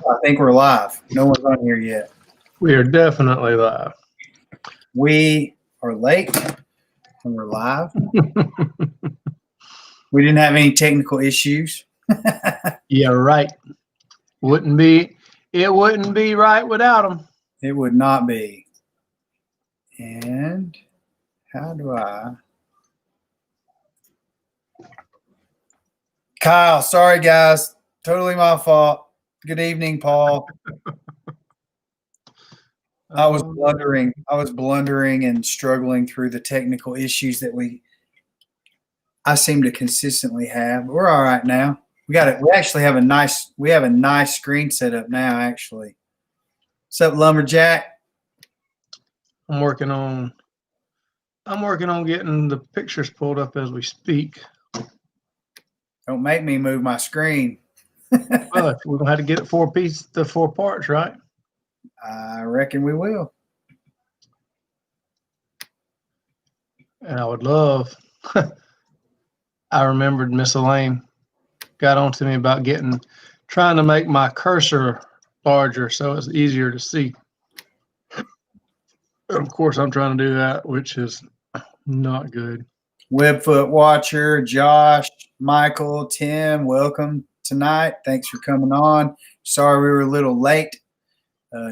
I think we're live. No one's on here yet. We are definitely live. We are late and we're live. We didn't have any technical issues. Yeah, right. It wouldn't be right without them. It would not be. And how do I? Kyle, sorry guys. Totally my fault. Good evening, Paul. I was blundering and struggling through the technical issues that I seem to consistently have. But we're all right now. We actually have a nice screen set up now, actually. What's up, Lumberjack? I'm working on getting the pictures pulled up as we speak. Don't make me move my screen. But we're gonna have to get it the 4 parts, right? I reckon we will. And I would love. I remembered Miss Elaine got on to me about trying to make my cursor larger so it's easier to see. And of course, I'm trying to do that, which is not good. Webfoot Watcher, Josh, Michael, Tim, welcome tonight. Thanks for coming on. Sorry we were a little late.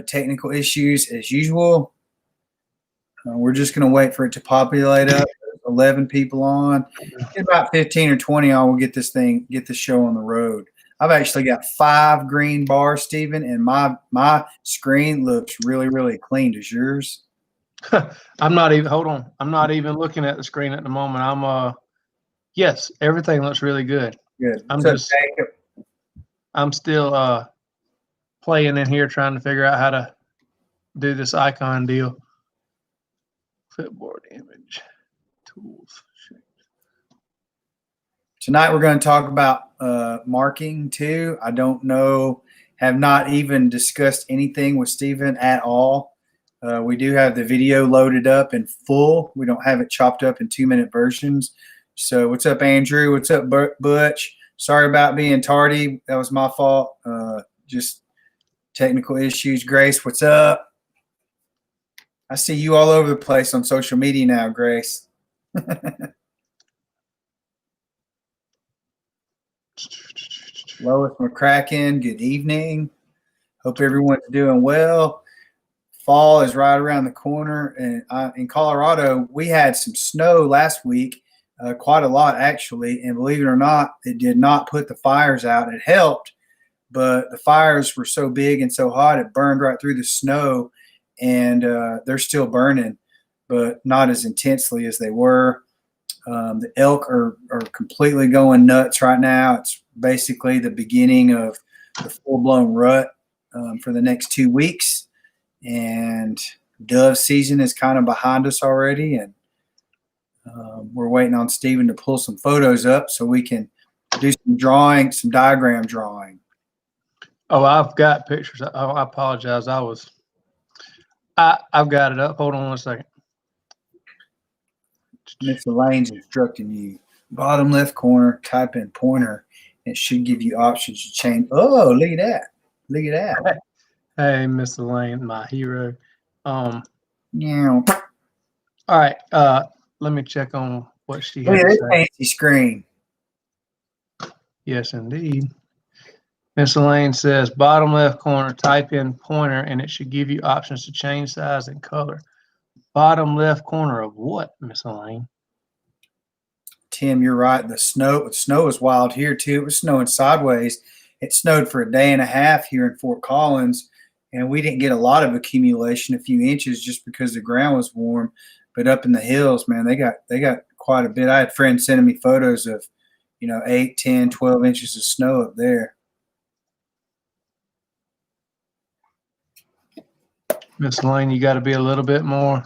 Technical issues as usual. We're just going to wait for it to populate up. 11 people on. Get about 15 or 20 on. We'll get the show on the road. I've actually got 5 green bars, Stephen, and my screen looks really, really clean. Does yours? I'm not even looking at the screen at the moment. Yes, everything looks really good. Good. I'm still playing in here trying to figure out how to do this icon deal. Clipboard image tools. Tonight we're going to talk about marking too. I don't know, have not even discussed anything with Stephen at all. We do have the video loaded up in full. We don't have it chopped up in 2-minute versions. So what's up, Andrew? What's up, Butch? Sorry about being tardy. That was my fault. Just technical issues. Grace, what's up? I see you all over the place on social media now, Grace. Lois McCracken, good evening. Hope everyone's doing well. Fall is right around the corner. And in Colorado, we had some snow last week, quite a lot actually. And believe it or not, it did not put the fires out. It helped, but the fires were so big and so hot, it burned right through the snow. And they're still burning, but not as intensely as they were. The elk are completely going nuts right now. It's basically the beginning of the full-blown rut for the next 2 weeks. And dove season is kind of behind us already. And we're waiting on Stephen to pull some photos up so we can do some diagram drawing. Oh, I've got pictures. I apologize. I've got it up. Hold on 1 second. Miss Elaine's instructing you. Bottom left corner, type in pointer. It should give you options to change. Oh, look at that. Look at that. Hey, Miss Elaine, my hero. Yeah. All right. Let me check on what she has. Look at this fancy screen. Yes, indeed. Miss Elaine says, bottom left corner, type in pointer, and it should give you options to change size and color. Bottom left corner of what, Miss Elaine? Tim, you're right. The snow is wild here too. It was snowing sideways. It snowed for a day and a half here in Fort Collins, and we didn't get a lot of accumulation, a few inches, just because the ground was warm. But up in the hills, man, they got quite a bit. I had friends sending me photos of, 8, 10, 12 inches of snow up there. Miss Elaine, you got to be a little bit more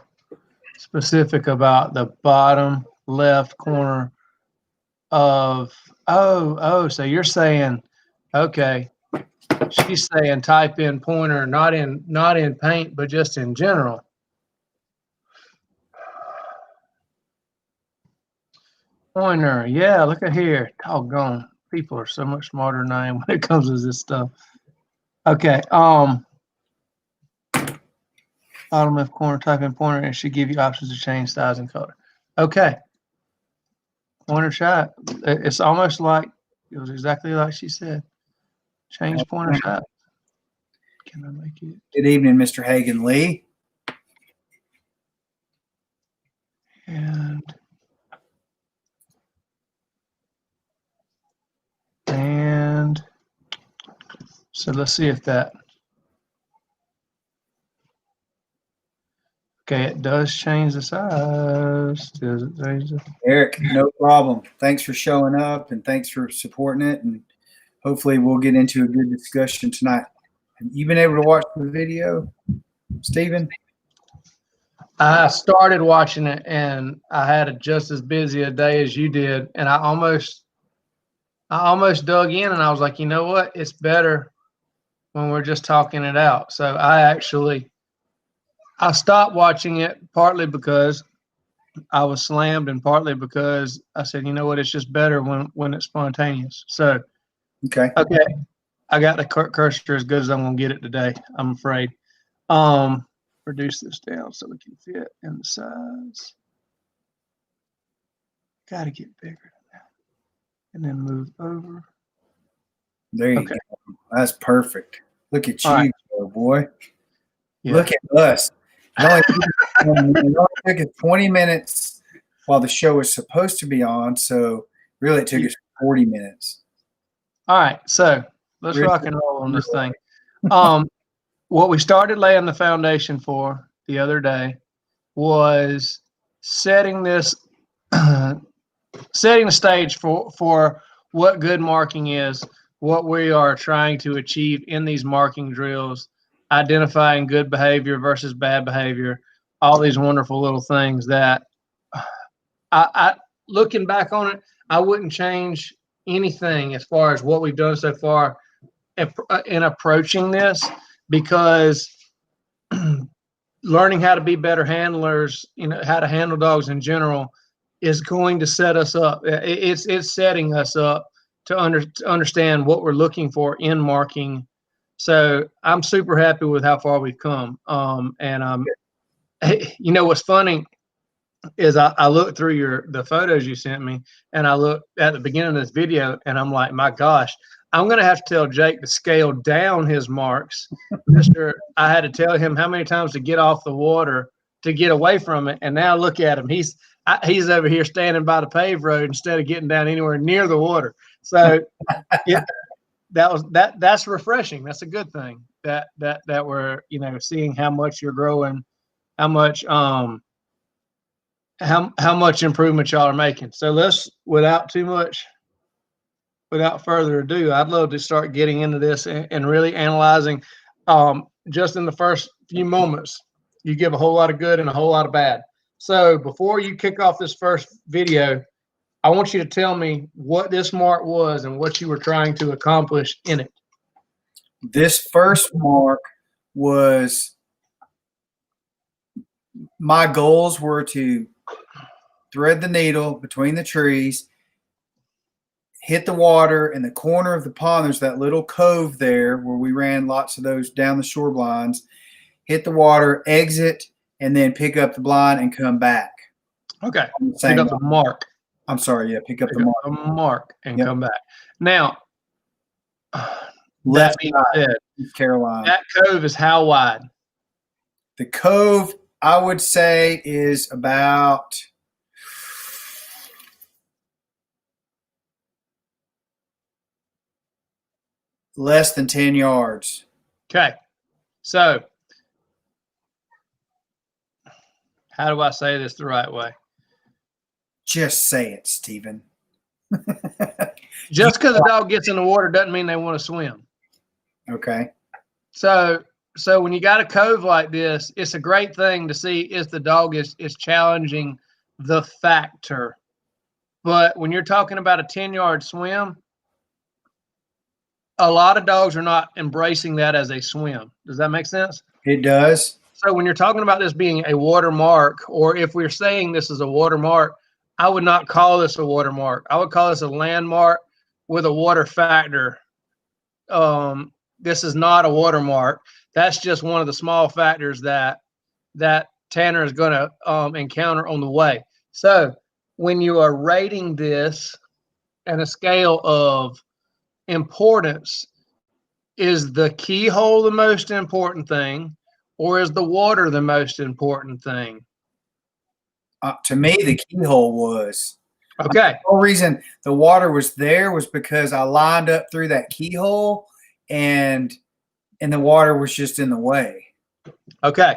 specific about the bottom left corner of so you're saying, okay, she's saying type in pointer, not in paint, but just in general. Pointer, yeah, look at here. Doggone, people are so much smarter than I am when it comes to this stuff. Okay. Bottom left corner, type in pointer, and it should give you options to change size and color. Okay. Pointer shot. It's almost like it was exactly like she said. Change pointer shot. Can I make it? Good evening, Mr. Hagan Lee. And so let's see if that. Okay, it does change the size. Does it change the? Eric, no problem. Thanks for showing up and thanks for supporting it. And hopefully we'll get into a good discussion tonight. Have you been able to watch the video, Stephen? I started watching it and I had just as busy a day as you did, and I almost dug in and I was like, you know what? It's better when we're just talking it out. So I stopped watching it partly because I was slammed and partly because I said, you know what? It's just better when it's spontaneous. So Okay. I got the cursor as good as I'm gonna get it today, I'm afraid. Reduce this down so we can fit in the size. Got to get bigger than that. And then move over. There you go. That's perfect. Look at you, right. boy. Yeah. Look at us. It only took us 20 minutes while the show was supposed to be on. So really it took us 40 minutes. All right. So let's rock and roll on this thing. What we started laying the foundation for the other day was setting this, setting the stage for what good marking is, what we are trying to achieve in these marking drills, identifying good behavior versus bad behavior, all these wonderful little things that I looking back on it, I wouldn't change anything as far as what we've done so far in approaching this, because learning how to be better handlers, how to handle dogs in general, is going to set us up. It's setting us up to understand what we're looking for in marking. So I'm super happy with how far we've come. What's funny is I looked through the photos you sent me, and I looked at the beginning of this video, and I'm like, my gosh, I'm going to have to tell Jake to scale down his marks. I had to tell him how many times to get off the water to get away from it. And now look at him. He's over here standing by the paved road instead of getting down anywhere near the water. So yeah, that's refreshing. That's a good thing that we're, seeing how much you're growing, how much improvement y'all are making. So let's, without further ado, I'd love to start getting into this and really analyzing. Just in the first few moments, you give a whole lot of good and a whole lot of bad. So before you kick off this first video, I want you to tell me what this mark was and what you were trying to accomplish in it. This first mark was, my goals were to thread the needle between the trees, hit the water in the corner of the pond. There's that little cove there where we ran lots of those down the shore blinds, hit the water, exit, and then pick up the blind and come back. Okay. Pick up the mark. I'm sorry. Yeah. Pick up the mark. The mark and come back. Now, left that being side, said, Carolina. That cove is how wide? The cove, I would say, is about less than 10 yards. Okay. So how do I say this the right way? Just say it, Stephen. Just because a dog gets in the water doesn't mean they want to swim. Okay. So when you got a cove like this, it's a great thing to see if the dog is challenging the factor. But when you're talking about a 10-yard swim, a lot of dogs are not embracing that as a swim. Does that make sense? It does. So when you're talking about this being a watermark, or if we're saying this is a watermark, I would not call this a watermark. I would call this a landmark with a water factor this is not a watermark. That's just one of the small factors that Tanner is going to encounter on the way. So when you are rating this on a scale of importance, is the keyhole the most important thing, or is the water the most important thing? To me, the keyhole was. Okay. The whole reason the water was there was because I lined up through that keyhole, and the water was just in the way. Okay.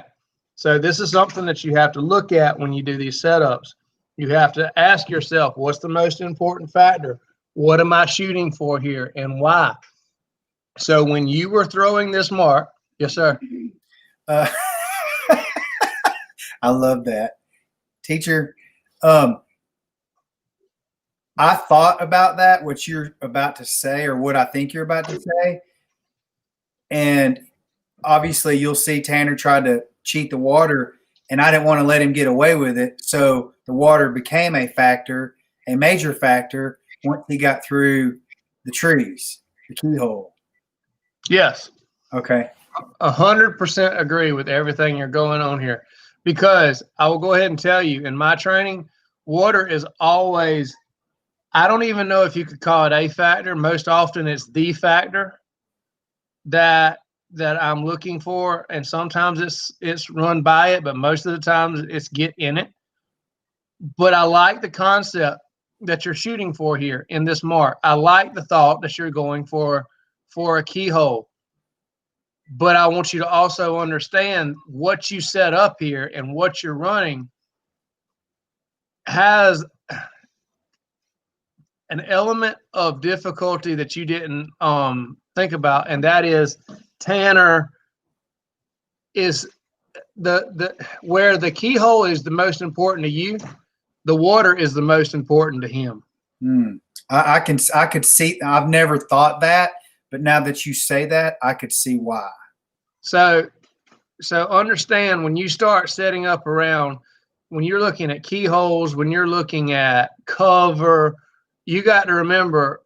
So this is something that you have to look at when you do these setups. You have to ask yourself, what's the most important factor? What am I shooting for here, and why? So when you were throwing this mark, yes, sir. I love that, teacher. I thought about that, what you're about to say, or what I think you're about to say, and obviously you'll see Tanner tried to cheat the water, and I didn't want to let him get away with it. So the water became a factor, a major factor, once he got through the trees, the keyhole. Yes. Okay. 100% agree with everything you're going on here, because I will go ahead and tell you, in my training, water is always, I don't even know if you could call it a factor. Most often it's the factor that I'm looking for, and sometimes it's run by it, but most of the times it's get in it. But I like the concept that you're shooting for here in this mark. I like the thought that you're going for a keyhole. But I want you to also understand what you set up here and what you're running has an element of difficulty that you didn't think about, and that is Tanner is where the keyhole is the most important to you, the water is the most important to him. I could see. I've never thought that, but now that you say that, I could see why. So understand, when you start setting up around, when you're looking at keyholes, when you're looking at cover, you got to remember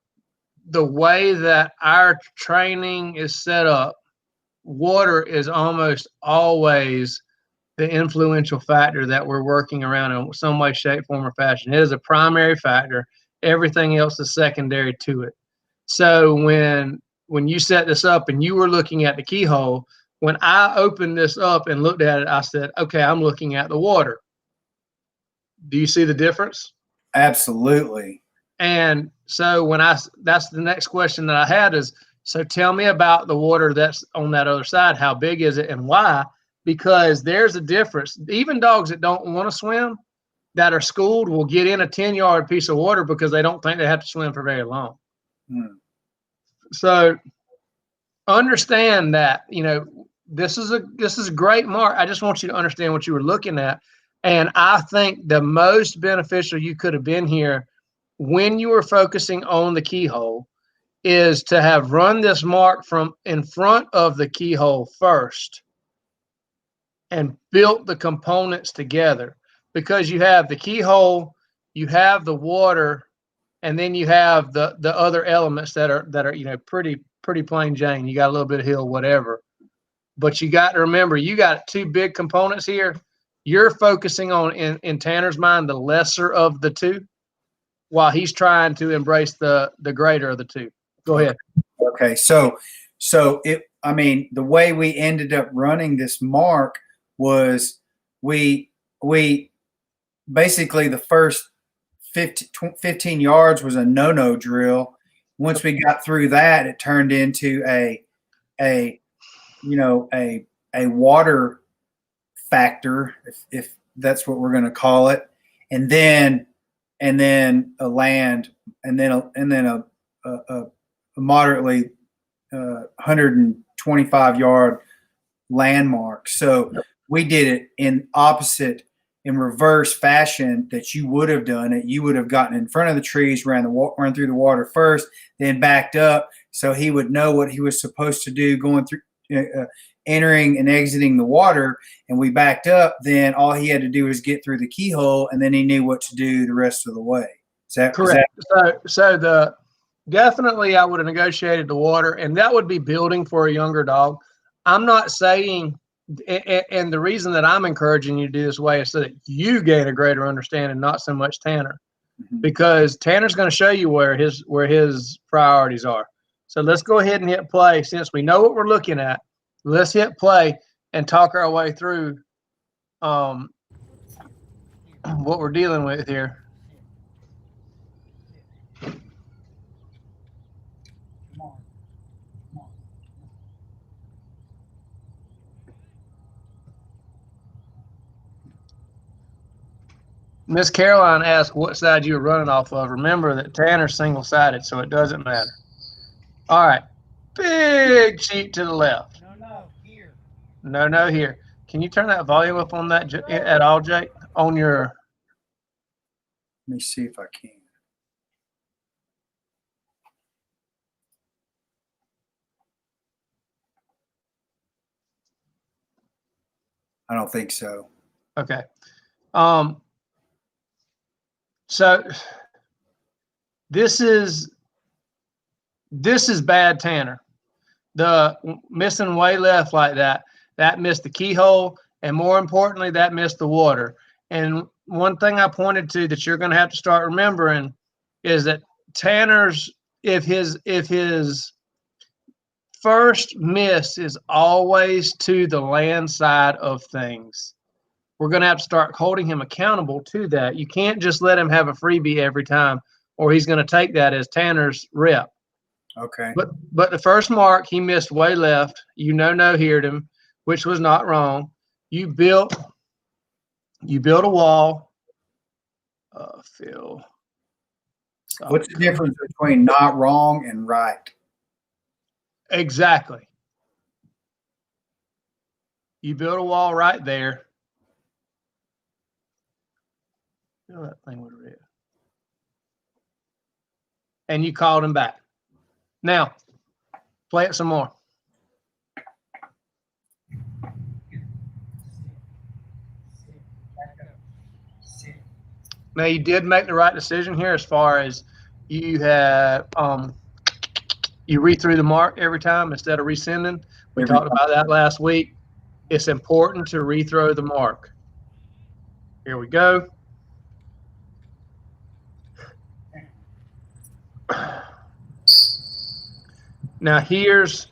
the way that our training is set up, water is almost always the influential factor that we're working around in some way, shape, form, or fashion. It is a primary factor. Everything else is secondary to it. So when you set this up and you were looking at the keyhole, when I opened this up and looked at it, I said, okay, I'm looking at the water. Do you see the difference? Absolutely. And so that's the next question that I had is, so tell me about the water that's on that other side. How big is it and why? Because there's a difference. Even dogs that don't want to swim, that are schooled, will get in a 10-yard piece of water because they don't think they have to swim for very long. So understand that, this is a great mark. I just want you to understand what you were looking at. And I think the most beneficial you could have been here when you were focusing on the keyhole is to have run this mark from in front of the keyhole first and built the components together, because you have the keyhole, you have the water, and then you have the other elements that are pretty plain Jane. You got a little bit of hill, whatever. But you got to remember, you got two big components here. You're focusing on, in Tanner's mind, the lesser of the two, while he's trying to embrace the greater of the two. Go ahead. Okay. So the way we ended up running this mark was we basically the first 15 yards was a no-no drill. Once we got through that, it turned into a water factor, if that's what we're going to call it, and then a land, and then a moderately 125-yard landmark. So we did it in reverse fashion that you would have done it. You would have gotten in front of the trees, run through the water first, then backed up, so he would know what he was supposed to do going through, entering and exiting the water. And we backed up. Then all he had to do was get through the keyhole, and then he knew what to do the rest of the way. Is that correct? So definitely I would have negotiated the water, and that would be building for a younger dog. I'm not saying, and the reason that I'm encouraging you to do this way is so that you gain a greater understanding, not so much Tanner, because Tanner's going to show you where his priorities are. So let's go ahead and hit play. Since we know what we're looking at, let's hit play and talk our way through what we're dealing with here. Miss Caroline asked what side you were running off of. Remember that Tanner's single-sided, so it doesn't matter. All right. Big sheet to the left. No, here. No, here. Can you turn that volume up on that at all, Jake? On your... Let me see if I can. I don't think so. Okay. So this is bad Tanner. The missing way left like that missed the keyhole, and more importantly, that missed the water. And one thing I pointed to that you're going to have to start remembering is that Tanner's, if his first miss is always to the land side of things, we're going to have to start holding him accountable to that. You can't just let him have a freebie every time, or he's going to take that as Tanner's rep. Okay. But the first mark, he missed way left. No-heard him, which was not wrong. You built a wall. Phil. What's the difference between not wrong and right? Exactly. You built a wall right there. Feel that thing with red. And you called him back. Now, play it some more. Now, you did make the right decision here as far as you had you re-threw the mark every time instead of resending. We talked about that last week. It's important to re-throw the mark. Here we go. Now here's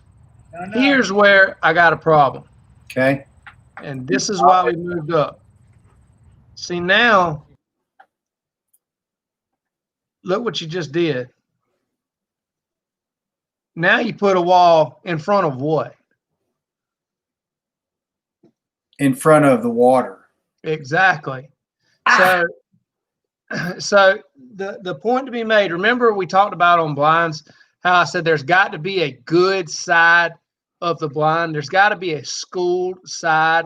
where I got a problem. Okay. And this is why we moved up. See, now, look what you just did. Now you put a wall in front of what? In front of the water. Exactly. So the point to be made, remember we talked about on blinds how I said there's got to be a good side of the blind. There's got to be a schooled side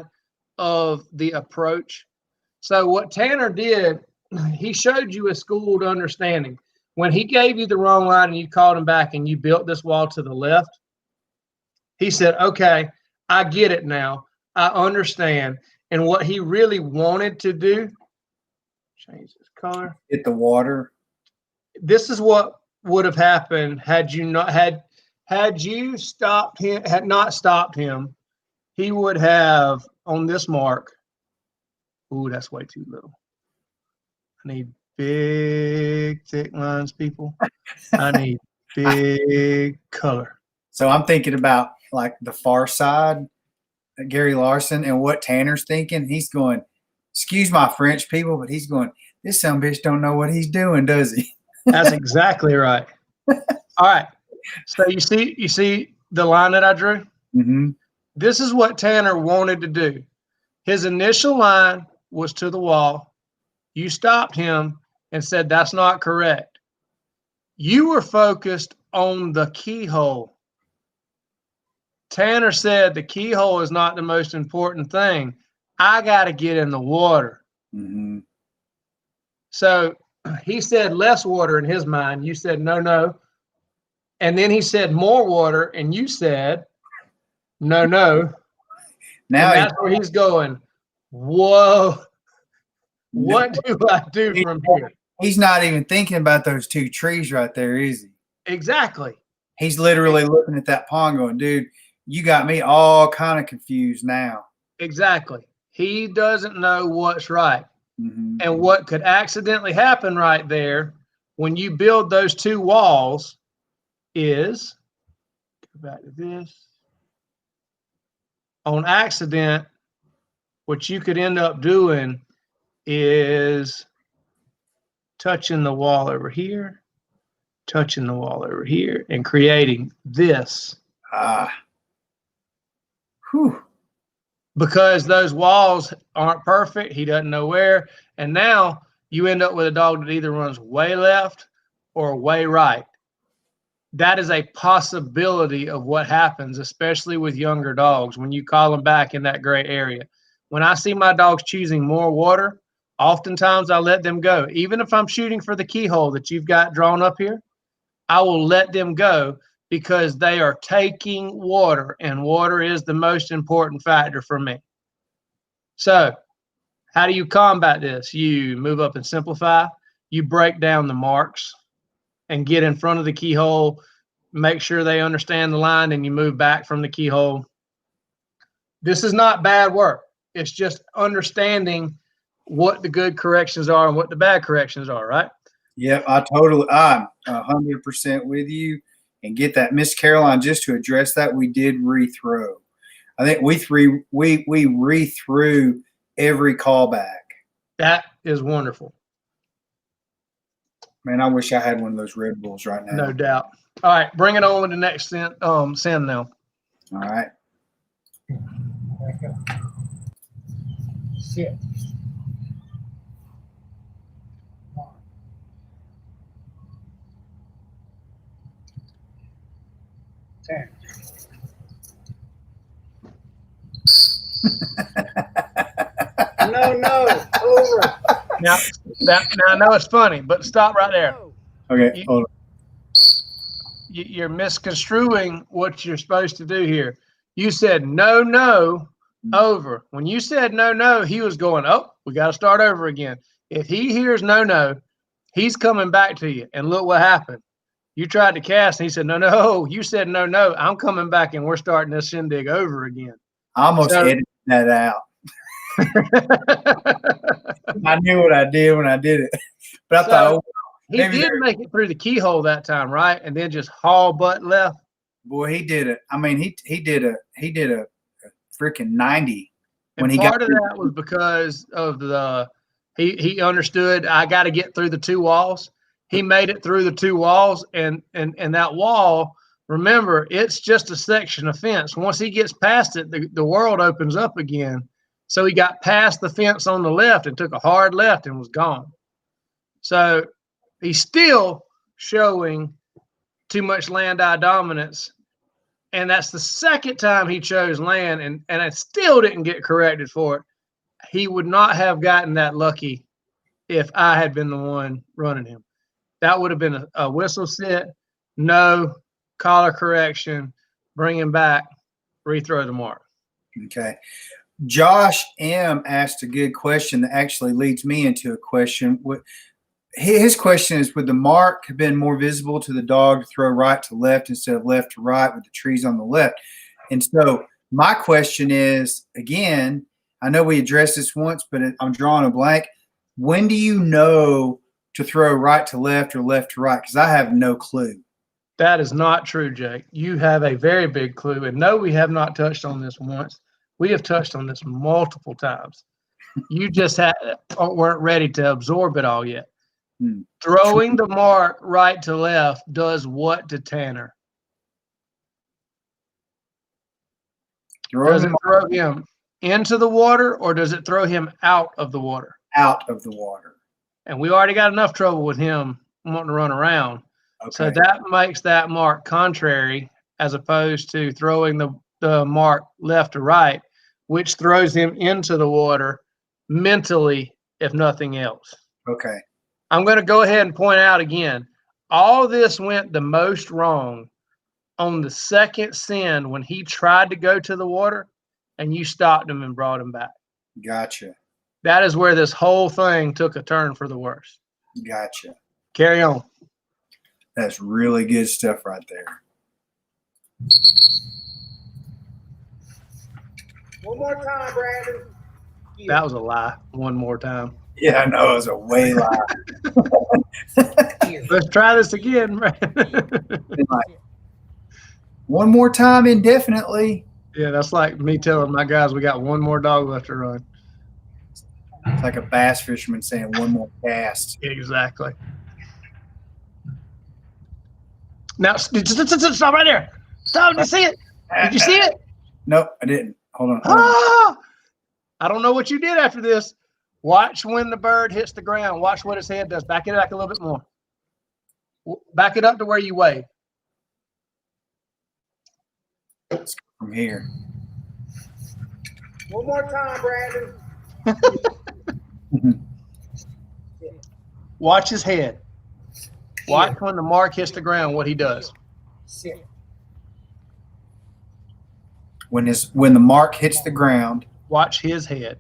of the approach. So what Tanner did, he showed you a schooled understanding. When he gave you the wrong line and you called him back and you built this wall to the left, he said, okay, I get it now. I understand. And what he really wanted to do, change his color. Hit the water. This is what would have happened had you not had you stopped him, had not stopped him, he would have on this mark. Ooh, that's way too little. I need big, thick lines, people. I need big color. So I'm thinking about like the far side, Gary Larson, and what Tanner's thinking. He's going, excuse my French, people, but he's going, this son of a bitch don't know what he's doing, does he? That's exactly right. All right. So you see the line that I drew? Mm-hmm. This is what Tanner wanted to do. His initial line was to the wall. You stopped him and said, that's not correct. You were focused on the keyhole. Tanner said the keyhole is not the most important thing. I got to get in the water. Mm-hmm. So he said less water in his mind. You said, no. And then he said more water, and you said, no. Now that's where he's going, whoa, what do I do from here? He's not even thinking about those two trees right there, is he? Exactly. He's literally looking at that pond going, dude, you got me all kind of confused now. Exactly. He doesn't know what's right. Mm-hmm. And what could accidentally happen right there when you build those two walls is, go back to this, on accident, what you could end up doing is touching the wall over here, touching the wall over here, and creating this. Whew. Because those walls aren't perfect, he doesn't know where, and now you end up with a dog that either runs way left or way right. That is a possibility of what happens, especially with younger dogs, when you call them back in that gray area. When I see my dogs choosing more water, oftentimes I let them go. Even if I'm shooting for the keyhole that you've got drawn up here, I will let them go because they are taking water, and water is the most important factor for me. So how do you combat this? You move up and simplify. You break down the marks and get in front of the keyhole, make sure they understand the line, and you move back from the keyhole. This is not bad work. It's just understanding what the good corrections are and what the bad corrections are, right? Yep, I'm 100% with you. And get that, Miss Caroline, just to address that, we did rethrow. I think we rethrew every callback. That is wonderful. Man, I wish I had one of those Red Bulls right now. No doubt. All right, bring it on with the next send now. All right. Sit. 10. No, over. Now I know it's funny, but stop right there. Okay, hold on. You're misconstruing what you're supposed to do here. You said no, over. When you said no, he was going, oh, we got to start over again. If he hears no, he's coming back to you. And look what happened. You tried to cast, and he said, no, you said no, I'm coming back, and we're starting this shindig over again. I almost edited that out. I knew what I did when I did it. But I thought, he did make it through the keyhole that time, right? And then just haul butt left. Boy, he did it. I mean, he did a freaking 90 when he got. Part of that was because of the he understood I got to get through the two walls. He made it through the two walls, and that wall. Remember, it's just a section of fence. Once he gets past it, the world opens up again. So he got past the fence on the left and took a hard left and was gone. So he's still showing too much land-eye dominance. And that's the second time he chose land, and I still didn't get corrected for it. He would not have gotten that lucky if I had been the one running him. That would have been a whistle sit, no, collar correction, bring him back, rethrow the mark. Okay. Josh M. asked a good question that actually leads me into a question. His question is, would the mark have been more visible to the dog to throw right to left instead of left to right with the trees on the left? And so my question is, again, I know we addressed this once, but I'm drawing a blank. When do you know to throw right to left or left to right? Because I have no clue. That is not true, Jake. You have a very big clue. And no, we have not touched on this once. We have touched on this multiple times. You just weren't ready to absorb it all yet. Throwing the mark right to left does what to Tanner? Does it throw him into the water, or does it throw him out of the water? Out of the water. And we already got enough trouble with him wanting to run around. Okay. So that makes that mark contrary, as opposed to throwing the mark left to right, which throws him into the water mentally, if nothing else. Okay. I'm going to go ahead and point out again, all this went the most wrong on the second send when he tried to go to the water and you stopped him and brought him back. Gotcha. That is where this whole thing took a turn for the worse. Gotcha. Carry on. That's really good stuff right there. One more time, Brandon. That was a lie. One more time. Yeah, I know. It was a way lie. Let's try this again, man. Like, one more time indefinitely. Yeah, that's like me telling my guys we got one more dog left to run. It's like a bass fisherman saying one more cast. Exactly. Now, stop right there. Stop. Did you see it? Did you see it? Nope, I didn't. Hold on. Ah! I don't know what you did after this. Watch when the bird hits the ground. Watch what his head does. Back it back a little bit more. Back it up to where you weigh. Let's go from here. One more time, Brandon. Watch his head. Watch when the mark hits the ground what he does. Sit. When the mark hits the ground, watch his head.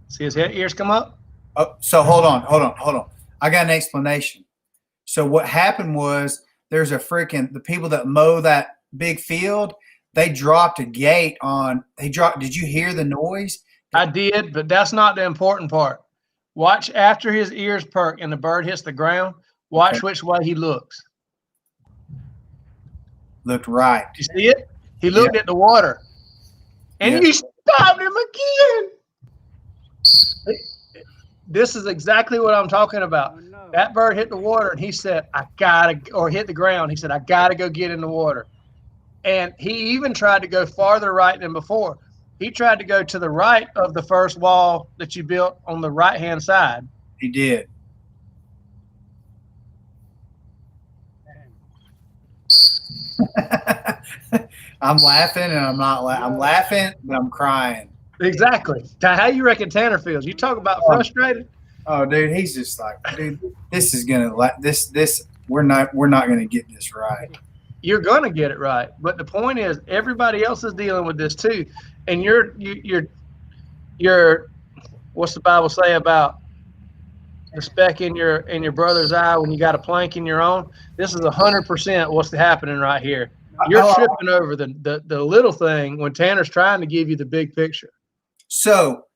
See his head ears come up? Oh, so hold on. I got an explanation. So what happened was there's the people that mow that big field, they dropped a gate on, did you hear the noise? I did, but that's not the important part. Watch after his ears perk and the bird hits the ground. Watch which way he looks. Looked right. You see it? He looked at the water. And you stopped him again. This is exactly what I'm talking about. That bird hit the water and he said, or hit the ground. He said, I got to go get in the water. And he even tried to go farther right than before. He tried to go to the right of the first wall that you built on the right-hand side. He did. I'm laughing and I'm not laughing. I'm laughing, but I'm crying. Exactly. How you reckon Tanner feels? You talk about frustrated. Oh, dude, he's just like, dude, this is gonna we're not gonna get this right. You're gonna get it right, but the point is, everybody else is dealing with this too, and you're what's the Bible say about the speck in your brother's eye when you got a plank in your own? This is 100% what's happening right here. You're tripping over the little thing when Tanner's trying to give you the big picture. So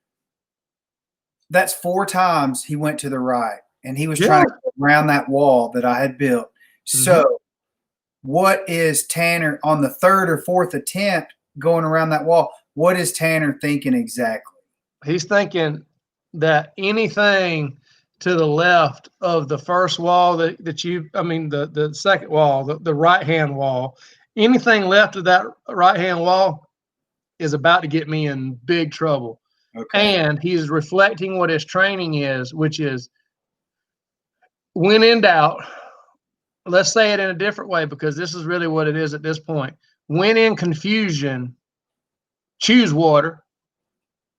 that's 4 times he went to the right, and he was trying to go around that wall that I had built. So what is Tanner on the 3rd or 4th attempt going around that wall? What is Tanner thinking exactly? He's thinking that anything to the left of the first wall the second wall, the right-hand wall, anything left of that right-hand wall is about to get me in big trouble. Okay. And he's reflecting what his training is, which is when in doubt, let's say it in a different way, because this is really what it is at this point. When in confusion, choose water.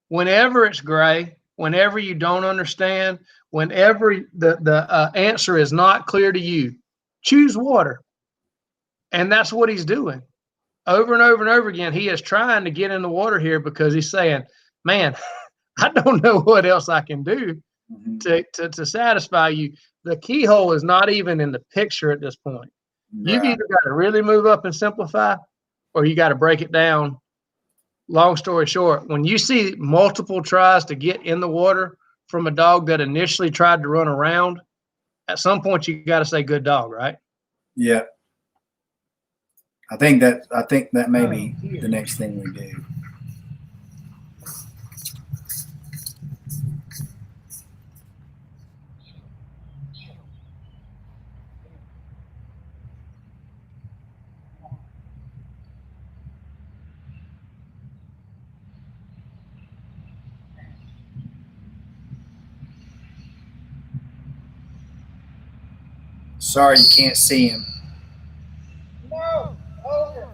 Whenever it's gray, whenever you don't understand, whenever the answer is not clear to you, choose water. And that's what he's doing. Over and over and over again, he is trying to get in the water here because he's saying, man, I don't know what else I can do to satisfy you. The keyhole is not even in the picture at this point. Right. You've either got to really move up and simplify, or you got to break it down. Long story short, when you see multiple tries to get in the water from a dog that initially tried to run around, at some point you got to say good dog, right? Yeah. I think that may be the next thing we do. Sorry, you can't see him. No, over.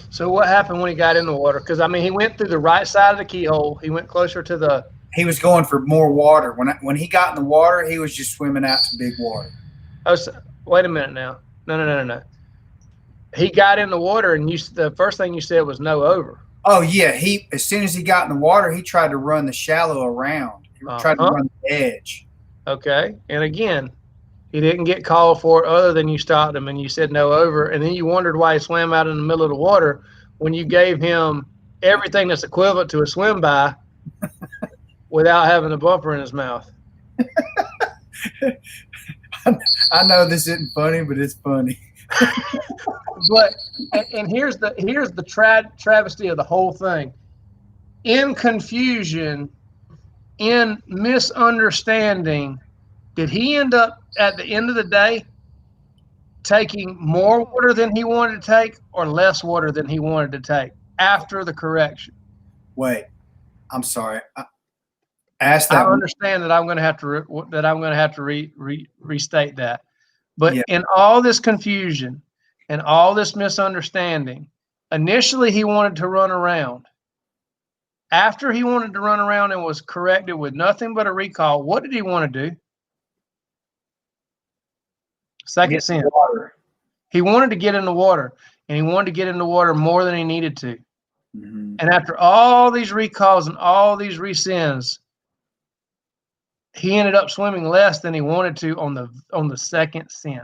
So what happened when he got in the water? Because, I mean, he went through the right side of the keyhole. He went closer to the – he was going for more water. When he got in the water, he was just swimming out to big water. Oh, so, wait a minute now. No. He got in the water, and the first thing you said was no over. Oh yeah, he as soon as he got in the water, he tried to run the shallow around. He tried to run the edge. Okay. And again, he didn't get called for it other than you stopped him and you said no over. And then you wondered why he swam out in the middle of the water when you gave him everything that's equivalent to a swim by without having a bumper in his mouth. I know this isn't funny, but it's funny. But and here's the travesty of the whole thing. In confusion, in misunderstanding, did he end up at the end of the day taking more water than he wanted to take or less water than he wanted to take after the correction? Wait, I'm sorry. Ask I that. understand that I'm going to have to restate that. But in all this confusion and all this misunderstanding, initially he wanted to run around. After he wanted to run around and was corrected with nothing but a recall, what did he want to do? Second sin. He wanted to get in the water, and he wanted to get in the water more than he needed to. Mm-hmm. And after all these recalls and all these resins, he ended up swimming less than he wanted to on the second sin.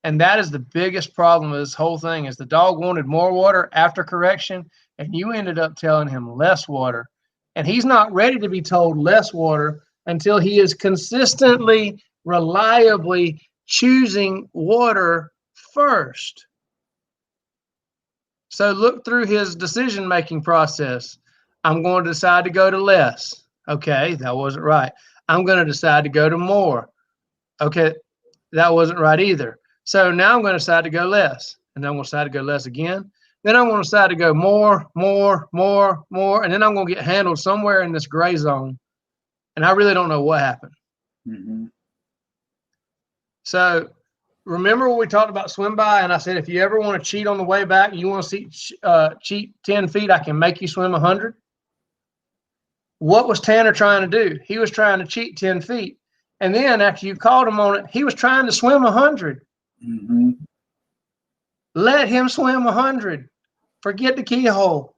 And that is the biggest problem of this whole thing is the dog wanted more water after correction, and you ended up telling him less water. And he's not ready to be told less water until he is consistently, reliably choosing water first. So look through his decision-making process. I'm going to decide to go to less. Okay, that wasn't right. I'm going to decide to go to more. Okay, that wasn't right either. So now I'm going to decide to go less. And then I'm going to decide to go less again. Then I'm going to decide to go more, and then I'm going to get handled somewhere in this gray zone. And I really don't know what happened. Mm-hmm. So remember when we talked about swim by, and I said, if you ever want to cheat on the way back, you want to cheat 10 feet, I can make you swim 100. What was Tanner trying to do? He was trying to cheat 10 feet. And then after you called him on it, he was trying to swim 100. Mm-hmm. Let him swim 100. Forget the keyhole.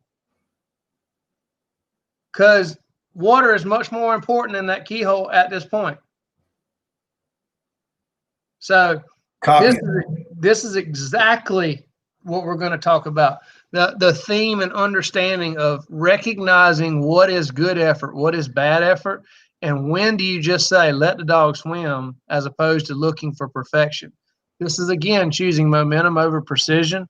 Because water is much more important than that keyhole at this point. So this is exactly what we're going to talk about. The theme and understanding of recognizing what is good effort, what is bad effort, and when do you just say, let the dog swim, as opposed to looking for perfection. This is, again, choosing momentum over precision.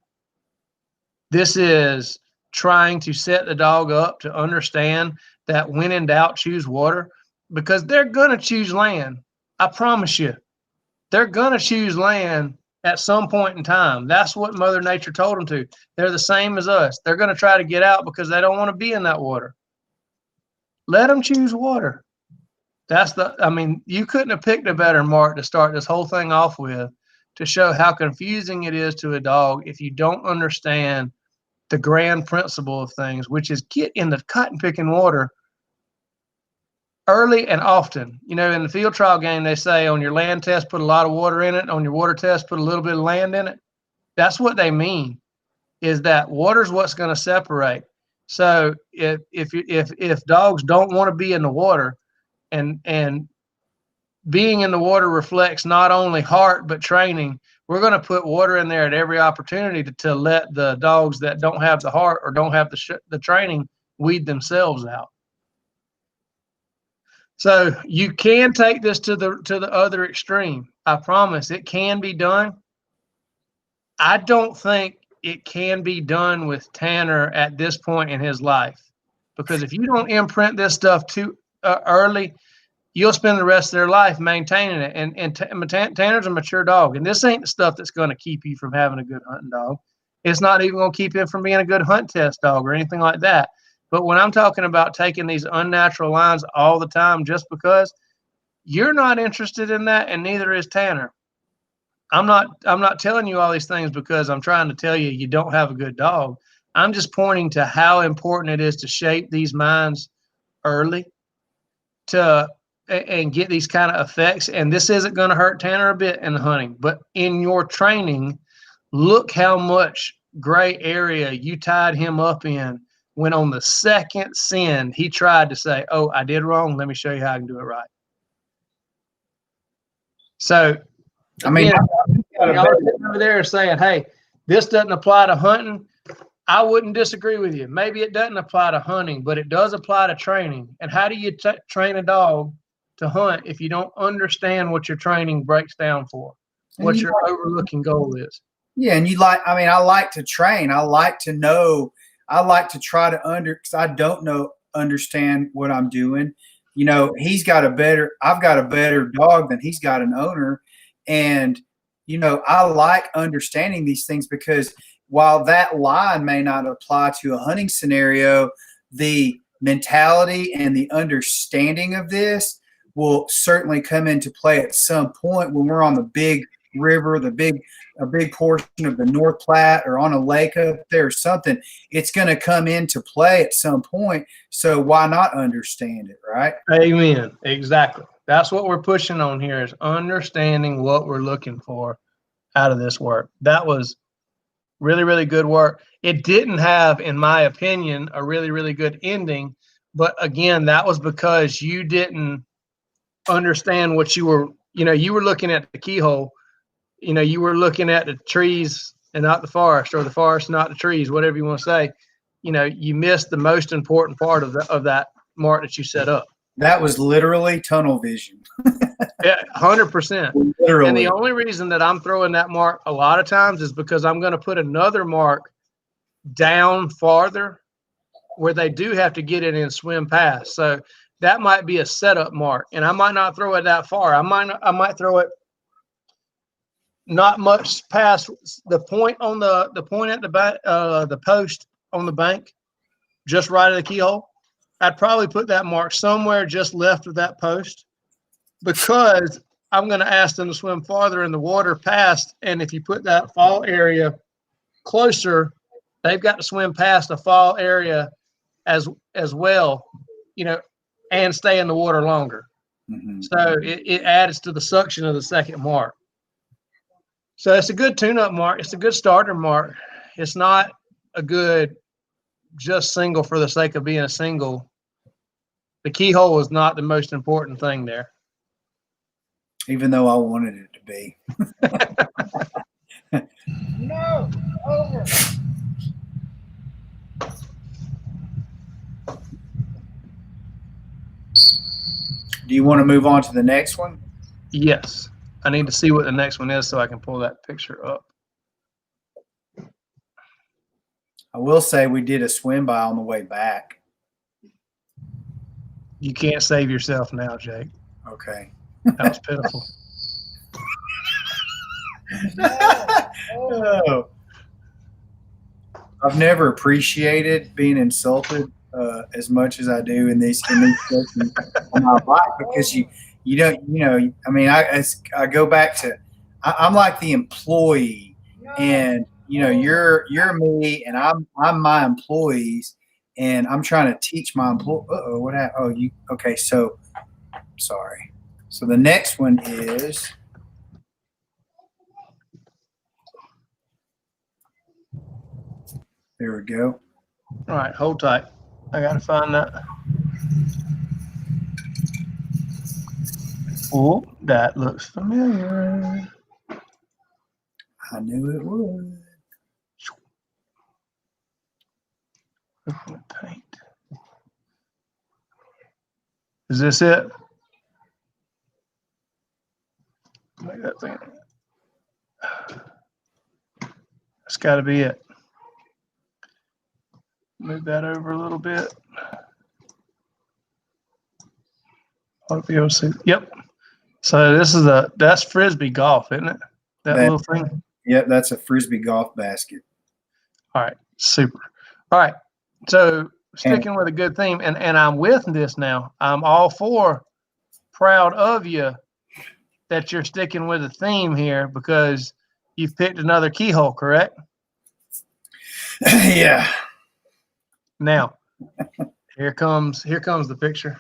This is trying to set the dog up to understand that when in doubt, choose water, because they're going to choose land. I promise you. They're going to choose land at some point in time. That's what Mother Nature told them to. They're the same as us. They're going to try to get out because they don't want to be in that water. Let them choose water. You couldn't have picked a better mark to start this whole thing off with to show how confusing it is to a dog if you don't understand the grand principle of things, which is get in the cotton picking water early and often. You know, in the field trial game, they say on your land test, put a lot of water in it. On your water test, put a little bit of land in it. That's what they mean, is that water's what's going to separate. So if dogs don't want to be in the water, and being in the water reflects not only heart but training, we're going to put water in there at every opportunity to let the dogs that don't have the heart or don't have the training weed themselves out. So you can take this to the other extreme. I promise it can be done. I don't think it can be done with Tanner at this point in his life, because if you don't imprint this stuff too early, you'll spend the rest of their life maintaining it. And Tanner's a mature dog, and this ain't the stuff that's going to keep you from having a good hunting dog. It's not even going to keep him from being a good hunt test dog or anything like that. But when I'm talking about taking these unnatural lines all the time just because, you're not interested in that, and neither is Tanner. I'm not telling you all these things because I'm trying to tell you don't have a good dog. I'm just pointing to how important it is to shape these minds early and get these kind of effects. And this isn't going to hurt Tanner a bit in the hunting, but in your training, look how much gray area you tied him up in, when on the second send, he tried to say, oh, I did wrong. Let me show you how I can do it right. So, I mean, again, y'all are sitting over there saying, hey, this doesn't apply to hunting. I wouldn't disagree with you. Maybe it doesn't apply to hunting, but it does apply to training. And how do you train a dog to hunt if you don't understand what your training breaks down for, what your overlooking goal is? Yeah, and I like to train. I like to know. I like to try to because I don't understand what I'm doing. You know, I've got a better dog than he's got an owner. And, you know, I like understanding these things because while that line may not apply to a hunting scenario, the mentality and the understanding of this will certainly come into play at some point when we're on the big river, a big portion of the North Platte, or on a lake up there or something. It's going to come into play at some point. So why not understand it, right? Amen. Exactly. That's what we're pushing on here, is understanding what we're looking for out of this work. That was really, really good work. It didn't have, in my opinion, a really, really good ending. But again, that was because you didn't understand what you were looking at the keyhole. You know, you were looking at the trees and not the forest, or the forest, not the trees, whatever you want to say. You know, you missed the most important part of that mark that you set up. That was literally tunnel vision. Yeah, 100%. Literally. And the only reason that I'm throwing that mark a lot of times is because I'm going to put another mark down farther where they do have to get it and swim past. So that might be a setup mark, and I might not throw it that far. I might throw it not much past the point on the point at the post on the bank, just right of the keyhole. I'd probably put that mark somewhere just left of that post, because I'm going to ask them to swim farther in the water past. And if you put that fall area closer, they've got to swim past the fall area as well, you know, and stay in the water longer. Mm-hmm. So it adds to the suction of the second mark. So it's a good tune-up mark. It's a good starter mark. It's not a good just single for the sake of being a single. The keyhole is not the most important thing there. Even though I wanted it to be. No, over. Do you want to move on to the next one? Yes. I need to see what the next one is so I can pull that picture up. I will say we did a swim by on the way back. You can't save yourself now, Jake. Okay. That was pitiful. Oh. I've never appreciated being insulted as much as I do in these sessions on my bike, because you don't, you know, I mean, I go back to, I'm like the employee, and you know, you're me, and I'm my employees, and I'm trying to teach my employee. What happened? Oh, you okay? So sorry. So the next one is. There we go. All right, hold tight. I got to find that. Oh, that looks familiar. I knew it would. Open the paint. Is this it? Make that thing. That's got to be it. Move that over a little bit. Hope you'll see. Yep. So this is that's Frisbee golf, isn't it? That little thing? Yep, that's a Frisbee golf basket. All right, super. All right, so sticking with a good theme, and I'm with this now. I'm all for, proud of you that you're sticking with a theme here, because you've picked another keyhole, correct? Yeah. Now, here comes the picture.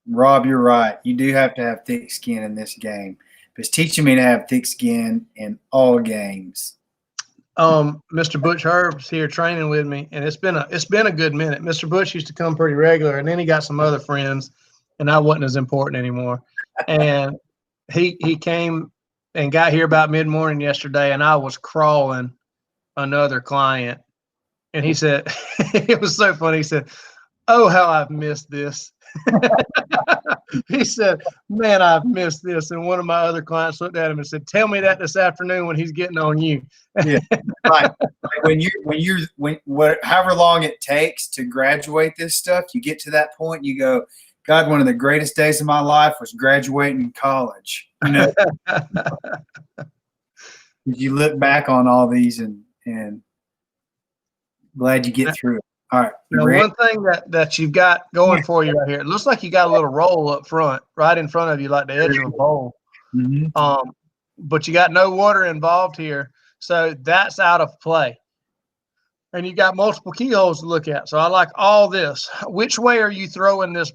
Rob, you're right. You do have to have thick skin in this game, but it's teaching me to have thick skin in all games. Mr. Butch Herb's here training with me, and it's been a good minute. Mr. Butch used to come pretty regular, and then he got some other friends, and I wasn't as important anymore. And he came and got here about mid-morning yesterday, and I was crawling another client. And he said, it was so funny. He said, "Oh, how I've missed this." He said, "Man, I've missed this." And one of my other clients looked at him and said, "Tell me that this afternoon when he's getting on you." Yeah, right. However long it takes to graduate this stuff, you get to that point, you go, God, one of the greatest days of my life was graduating college. You know, you look back on all these and glad you get through it. All right. Now, one thing that you've got going for you right here, it looks like you got a little roll up front, right in front of you, like the edge of a bowl. Mm-hmm. But you got no water involved here, so that's out of play. And you got multiple keyholes to look at. So I like all this. Which way are you throwing this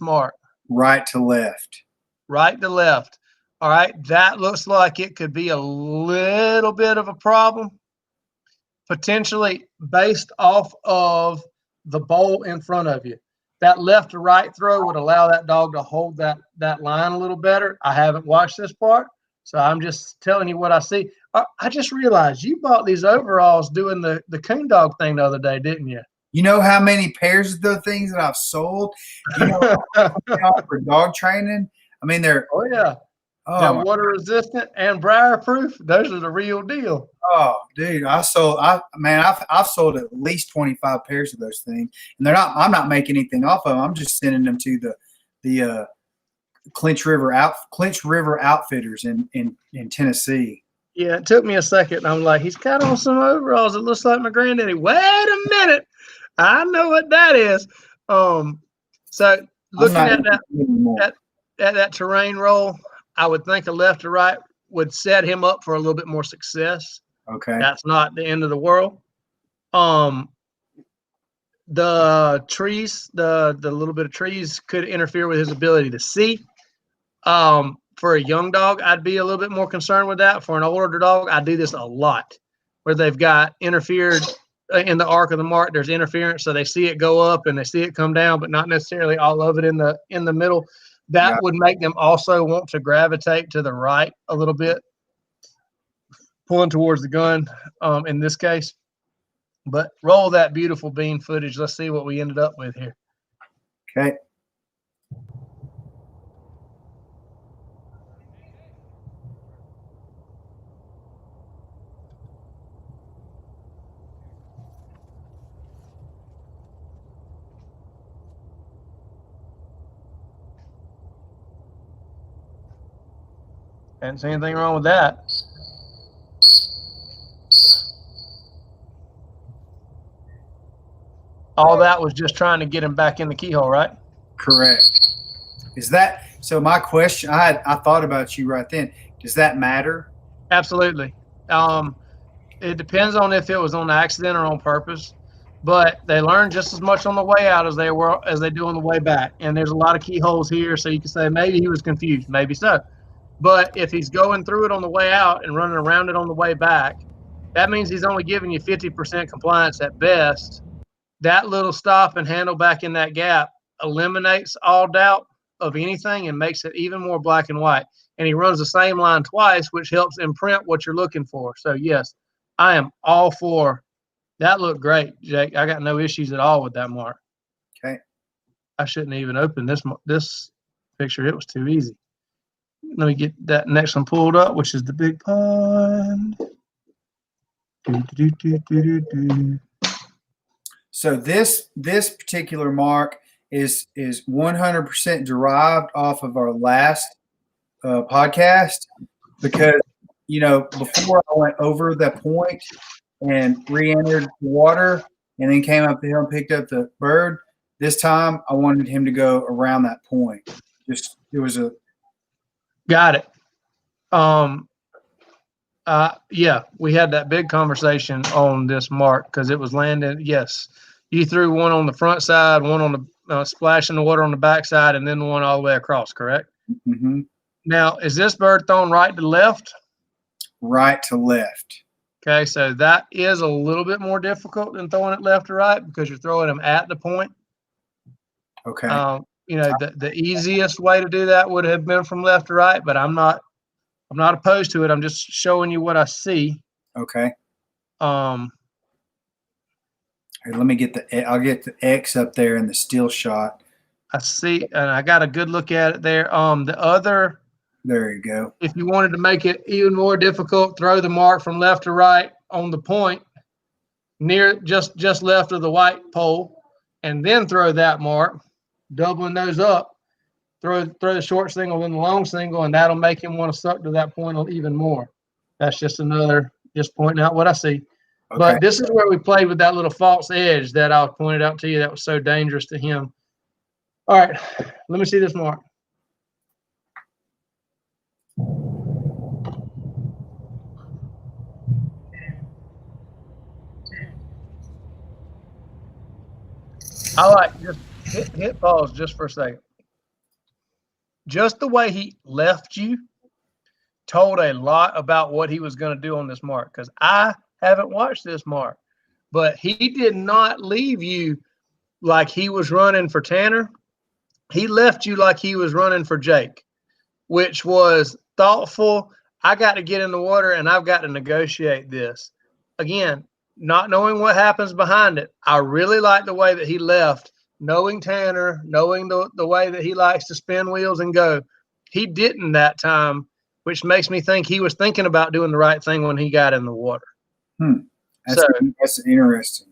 mark? Right to left. Right to left. All right. That looks like it could be a little bit of a problem, potentially based off of the bowl in front of you. That left to right throw would allow that dog to hold that line a little better. I haven't watched this part, so I'm just telling you what I see. I just realized you bought these overalls doing the coon dog thing the other day, didn't you? You know how many pairs of those things that I've sold? You know, for dog training. I mean, they're they're water resistant and briar proof. Those are the real deal. Oh, dude, I've sold at least 25 pairs of those things, and I'm not making anything off of them. I'm just sending them to the Clinch River Outfitters in Tennessee. Yeah, it took me a second. I'm like, he's got on some overalls. It looks like my granddaddy. Wait a minute, I know what that is. So looking at that terrain roll, I would think a left to right would set him up for a little bit more success. Okay, that's not the end of the world. The trees, the little bit of trees could interfere with his ability to see. For a young dog, I'd be a little bit more concerned with that. For an older dog, I do this a lot, where they've got interfered in the arc of the mark. There's interference, so they see it go up and they see it come down, but not necessarily all of it in the middle. That would make them also want to gravitate to the right a little bit, pulling towards the gun in this case. But roll that beautiful bean footage. Let's see what we ended up with here. Okay. Didn't see anything wrong with that. All that was just trying to get him back in the keyhole, right? Correct. Is that so? My question, I thought about you right then. Does that matter? Absolutely. It depends on if it was on accident or on purpose, but they learn just as much on the way out as they do on the way back. And there's a lot of keyholes here, so you can say maybe he was confused, maybe so. But if he's going through it on the way out and running around it on the way back, that means he's only giving you 50% compliance at best. That little stop and handle back in that gap eliminates all doubt of anything and makes it even more black and white. And he runs the same line twice, which helps imprint what you're looking for. So, yes, I am all for that. Looked great, Jake. I got no issues at all with that mark. Okay. I shouldn't even open this picture. It was too easy. Let me get that next one pulled up, which is the big pond. So this particular mark is 100% derived off of our last podcast, because before I went over that point and re-entered the water and then came up the hill and picked up the bird. This time I wanted him to go around that point. Got it. Yeah, we had that big conversation on this mark because it was landing. Yes, you threw one on the front side, one on the splashing the water on the back side, and then one all the way across, correct? Mm-hmm. Now, is this bird thrown right to left? Right to left. Okay, so that is a little bit more difficult than throwing it left to right because you're throwing them at the point. Okay. You know, the easiest way to do that would have been from left to right, but I'm not opposed to it. I'm just showing you what I see. Okay. Um, Here, let me get I'll get the X up there in the still shot. I see, and I got a good look at it there. The other, there you go. If you wanted to make it even more difficult, throw the mark from left to right on the point near just left of the white pole, and then throw that mark, doubling those up. Throw the short single and the long single, and that'll make him want to suck to that point even more. That's just just pointing out what I see. Okay. But this is where we played with that little false edge that I pointed out to you that was so dangerous to him. All right, let me see this mark. I like just hit pause just for a second. Just the way he left you told a lot about what he was going to do on this mark, because I haven't watched this mark, but he did not leave you like he was running for Tanner. He left you like he was running for Jake, which was thoughtful. I got to get in the water and I've got to negotiate this. Again, not knowing what happens behind it, I really like the way that he left, knowing Tanner, knowing the way that he likes to spin wheels and go. He didn't that time, which makes me think he was thinking about doing the right thing when he got in the water. That's interesting.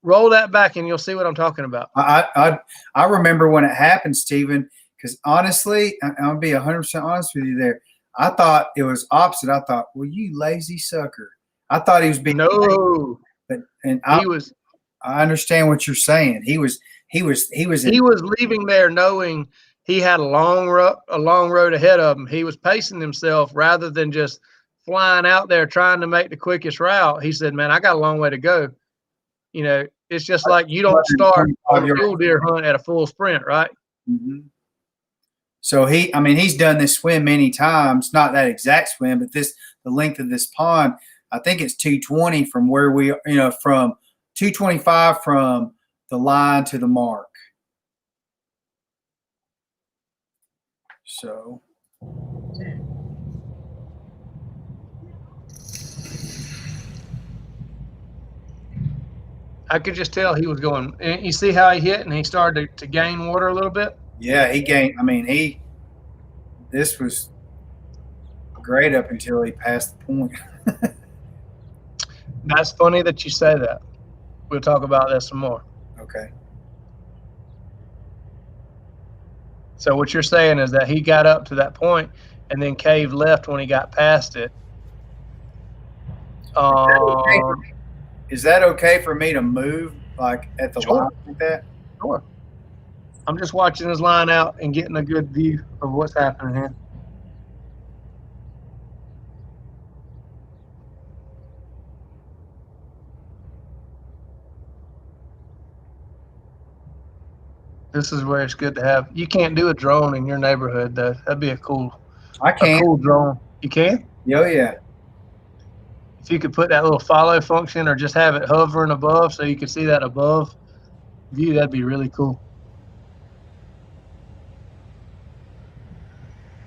Roll that back and you'll see what I'm talking about. I remember when it happened, Stephen, because honestly, I'll be 100% honest with you there. I thought it was opposite. I thought, well, you lazy sucker. I thought he was being no, but I understand what you're saying. He was leaving there knowing he had a long road ahead of him. He was pacing himself rather than just flying out there trying to make the quickest route. He said, man, I got a long way to go. You know, it's just like you don't start a mule deer hunt at a full sprint, right? Mm-hmm. So he's done this swim many times, not that exact swim, but the length of this pond, I think it's 220 from where from 225 from the line to the mark. So. I could just tell he was going. You see how he hit and he started to gain water a little bit? Yeah, he gained. This was great up until he passed the point. That's funny that you say that. We'll talk about that some more. Okay. So what you're saying is that he got up to that point and then caved left when he got past it. Is that okay for me to move like at the line like that? Sure. I'm just watching his line out and getting a good view of what's happening here. This is where it's good to have. You can't do a drone in your neighborhood, though. That'd be a cool drone. You can? Oh, yeah. If you could put that little follow function or just have it hovering above so you could see that above view, that'd be really cool.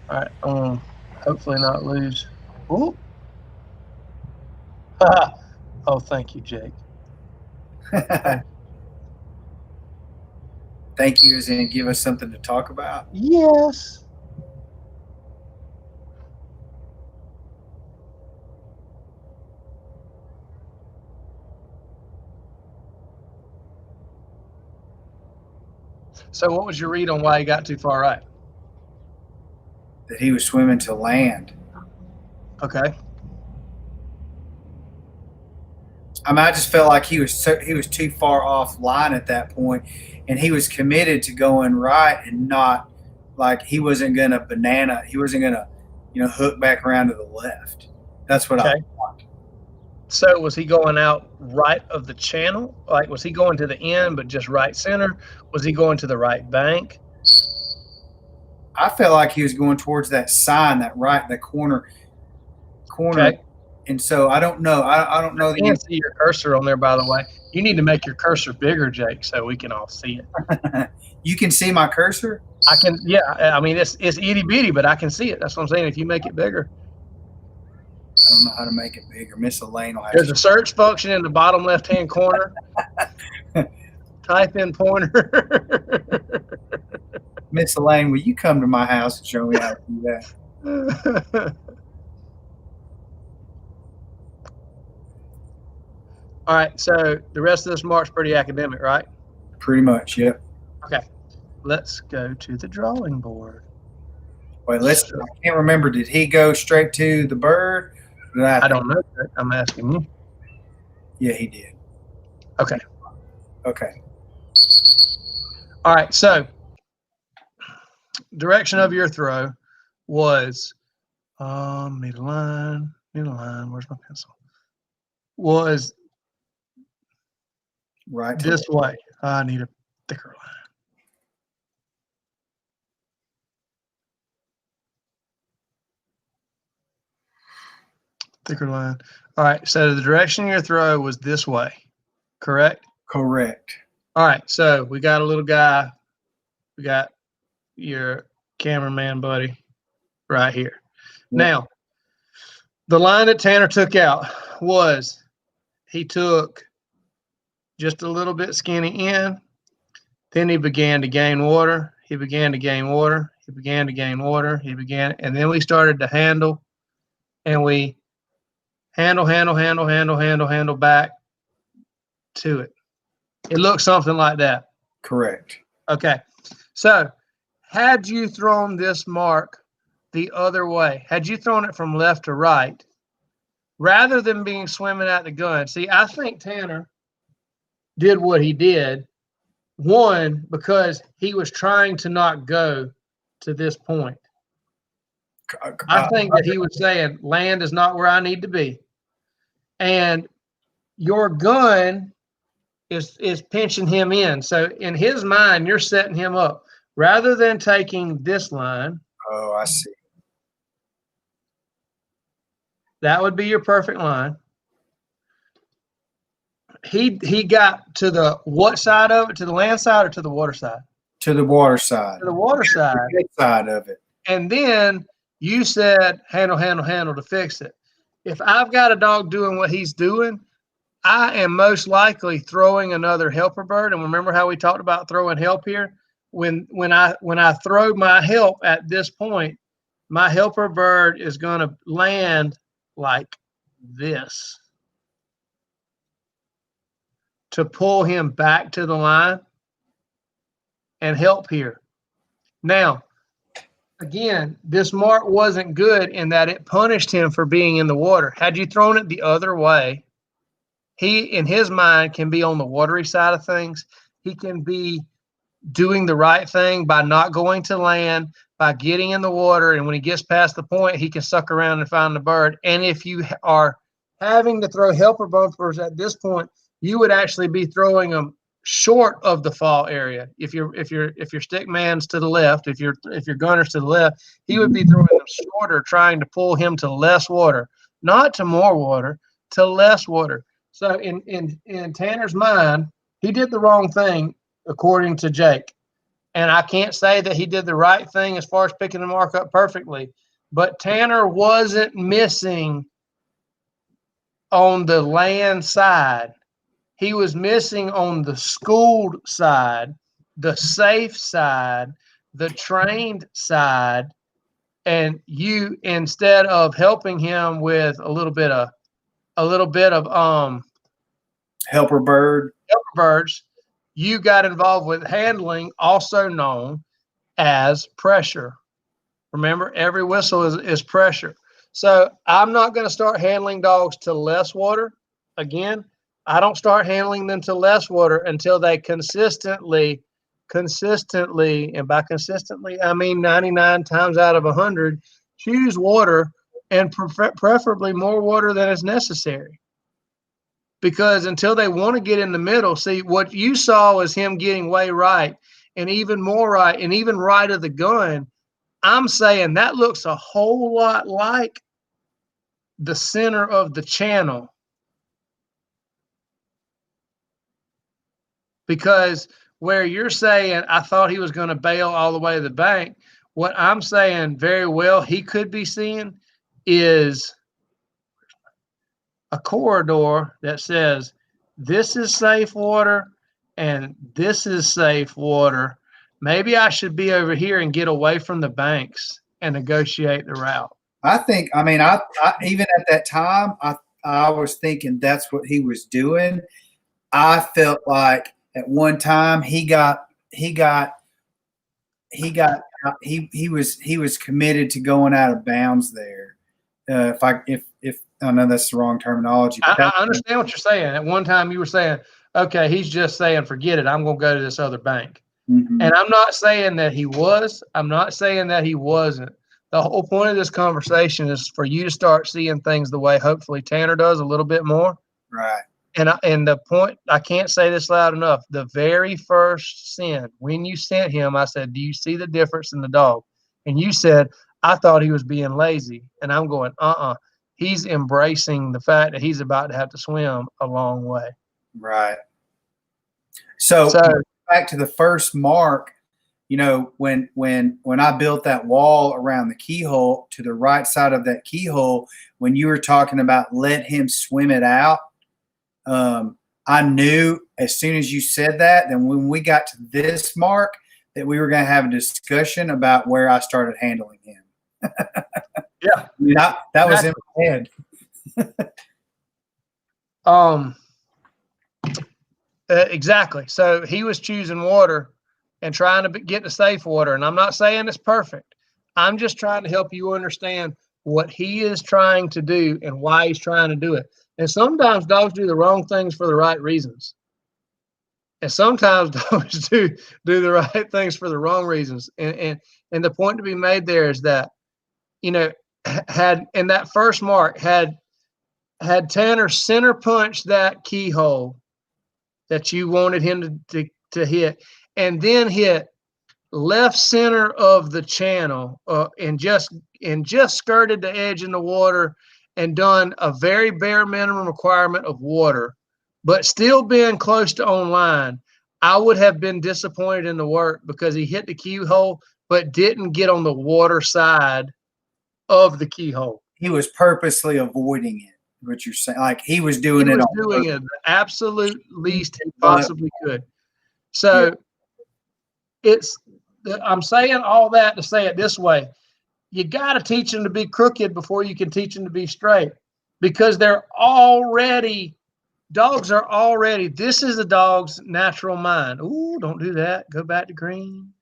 All right, hopefully not lose. Ooh. Oh, thank you, Jake. Thank you, as in give us something to talk about? Yes. So what was your read on why he got too far right? That he was swimming to land. Okay. I just felt like he was too far off line at that point, and he was committed to going right and not like he wasn't gonna hook back around to the left. That's what I thought. So was he going out right of the channel? Like, was he going to the end but just right center? Was he going to the right bank? I felt like he was going towards that sign, the corner, Okay. and so I don't know. I don't know I can't see your cursor on there, by the way. You need to make your cursor bigger, Jake, so we can all see it. You can see my cursor. I can, yeah. I mean, it's itty bitty, but I can see it. That's what I'm saying. If you make it bigger, I don't know how to make it bigger. Miss Elaine will have there's to. a search function in the bottom left-hand corner. Type in pointer. Miss Elaine, will you come to my house and show me how to do that? All right, so the rest of this mark's pretty academic, right? Pretty much, yep. Okay, let's go to the drawing board. Wait, I can't remember. Did he go straight to the bird? I don't know. I'm asking you. Yeah, he did. Okay. Okay. All right, so direction of your throw was middle line. Where's my pencil? Was Right. This way. I need a thicker line. Thicker line. All right. So the direction of your throw was this way, correct? Correct. All right. So we got a little guy. We got your cameraman buddy right here. Yep. Now, the line that Tanner took out was he took just a little bit skinny in. Then he began to gain water. He began to gain water. He began to gain water. And then we started to handle, and we handle back to it. It looks something like that. Correct. Okay. So had you thrown this mark the other way, had you thrown it from left to right, rather than being swimming at the gun, see, I think Tanner did what he did, one, because he was trying to not go to this point. I think that he was saying land is not where I need to be. And your gun is pinching him in. So in his mind, you're setting him up. Rather than taking this line. Oh, I see. That would be your perfect line. He got to the what side of it? To the land side or to the water side? To the water side. To the water side. The side of it. And then you said handle to fix it. If I've got a dog doing what he's doing, I am most likely throwing another helper bird. And remember how we talked about throwing help here? When I throw my help at this point, my helper bird is going to land like this to pull him back to the line and help here. Now, again, this mark wasn't good in that it punished him for being in the water. Had you thrown it the other way, he, in his mind, can be on the watery side of things. He can be doing the right thing by not going to land, by getting in the water, and when he gets past the point, he can suck around and find the bird. And if you are having to throw helper bumpers at this point, you would actually be throwing them short of the fall area. If your stick man's to the left, if your gunner's to the left, he would be throwing them shorter, trying to pull him to less water, not to more water, to less water. So in Tanner's mind, he did the wrong thing according to Jake. And I can't say that he did the right thing as far as picking the mark up perfectly, but Tanner wasn't missing on the land side. He was missing on the schooled side, the safe side, the trained side. And you, instead of helping him with a little bit of helper birds, you got involved with handling, also known as pressure. Remember, every whistle is pressure. So I'm not going to start handling dogs to less water. Again, I don't start handling them to less water until they consistently, and by consistently, I mean 99 times out of 100, choose water, and preferably more water than is necessary. Because until they want to get in the middle, see, what you saw is him getting way right and even more right and even right of the gun. I'm saying that looks a whole lot like the center of the channel, because where you're saying, I thought he was going to bail all the way to the bank, what I'm saying very well he could be seeing is a corridor that says, this is safe water and this is safe water. Maybe I should be over here and get away from the banks and negotiate the route. I think, I mean, I even at that time, I was thinking that's what he was doing. I felt like at one time he was committed to going out of bounds there. If I know that's the wrong terminology. But I understand what you're saying. At one time you were saying, okay, he's just saying, forget it, I'm going to go to this other bank. Mm-hmm. And I'm not saying that he was. I'm not saying that he wasn't. The whole point of this conversation is for you to start seeing things the way hopefully Tanner does a little bit more. Right. And the point, I can't say this loud enough, the very first sin, when you sent him, I said, do you see the difference in the dog? And you said, I thought he was being lazy. And I'm going, he's embracing the fact that he's about to have to swim a long way. Right. So back to the first mark, you know, when I built that wall around the keyhole, to the right side of that keyhole, when you were talking about let him swim it out, I knew as soon as you said that, then when we got to this mark, that we were going to have a discussion about where I started handling him. Yeah. I mean, that was in my head. Exactly. So he was choosing water and trying to get to safe water. And I'm not saying it's perfect. I'm just trying to help you understand what he is trying to do and why he's trying to do it. And sometimes dogs do the wrong things for the right reasons. And sometimes dogs do the right things for the wrong reasons. And the point to be made there is that, you know, had in that first mark, had Tanner center punched that keyhole that you wanted him to hit, and then hit left center of the channel and just skirted the edge in the water and done a very bare minimum requirement of water, but still being close to on line, I would have been disappointed in the work because he hit the keyhole but didn't get on the water side of the keyhole. He was purposely avoiding it. What you're saying, like he was doing it the absolute least he possibly could. So I'm saying all that to say it this way: you got to teach them to be crooked before you can teach them to be straight, because dogs are already. This is the dog's natural mind. Ooh, don't do that. Go back to green.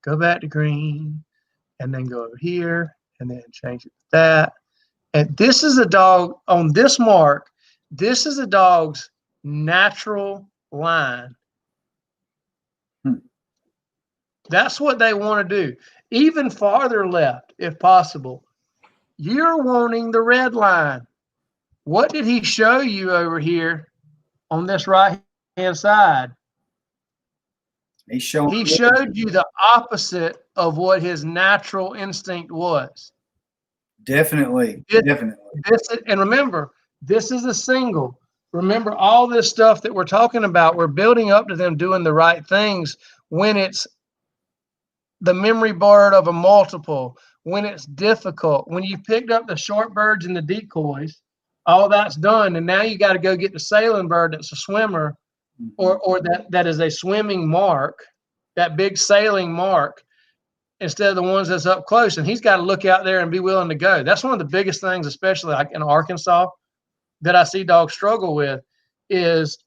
Go back to green, and then go over here, and then change it to that. And this is a dog on this mark. This is a dog's natural line. That's what they want to do. Even farther left, if possible. You're wanting the red line. What did he show you over here on this right-hand side? He showed you the opposite of what his natural instinct was. Definitely. And remember, this is a single. Remember all this stuff that we're talking about. We're building up to them doing the right things when it's the memory board of a multiple, when it's difficult, when you picked up the short birds and the decoys, all that's done. And now you got to go get the sailing bird that's a swimmer, or that is a swimming mark, that big sailing mark, instead of the ones that's up close. And he's got to look out there and be willing to go. That's one of the biggest things, especially like in Arkansas, that I see dogs struggle with, is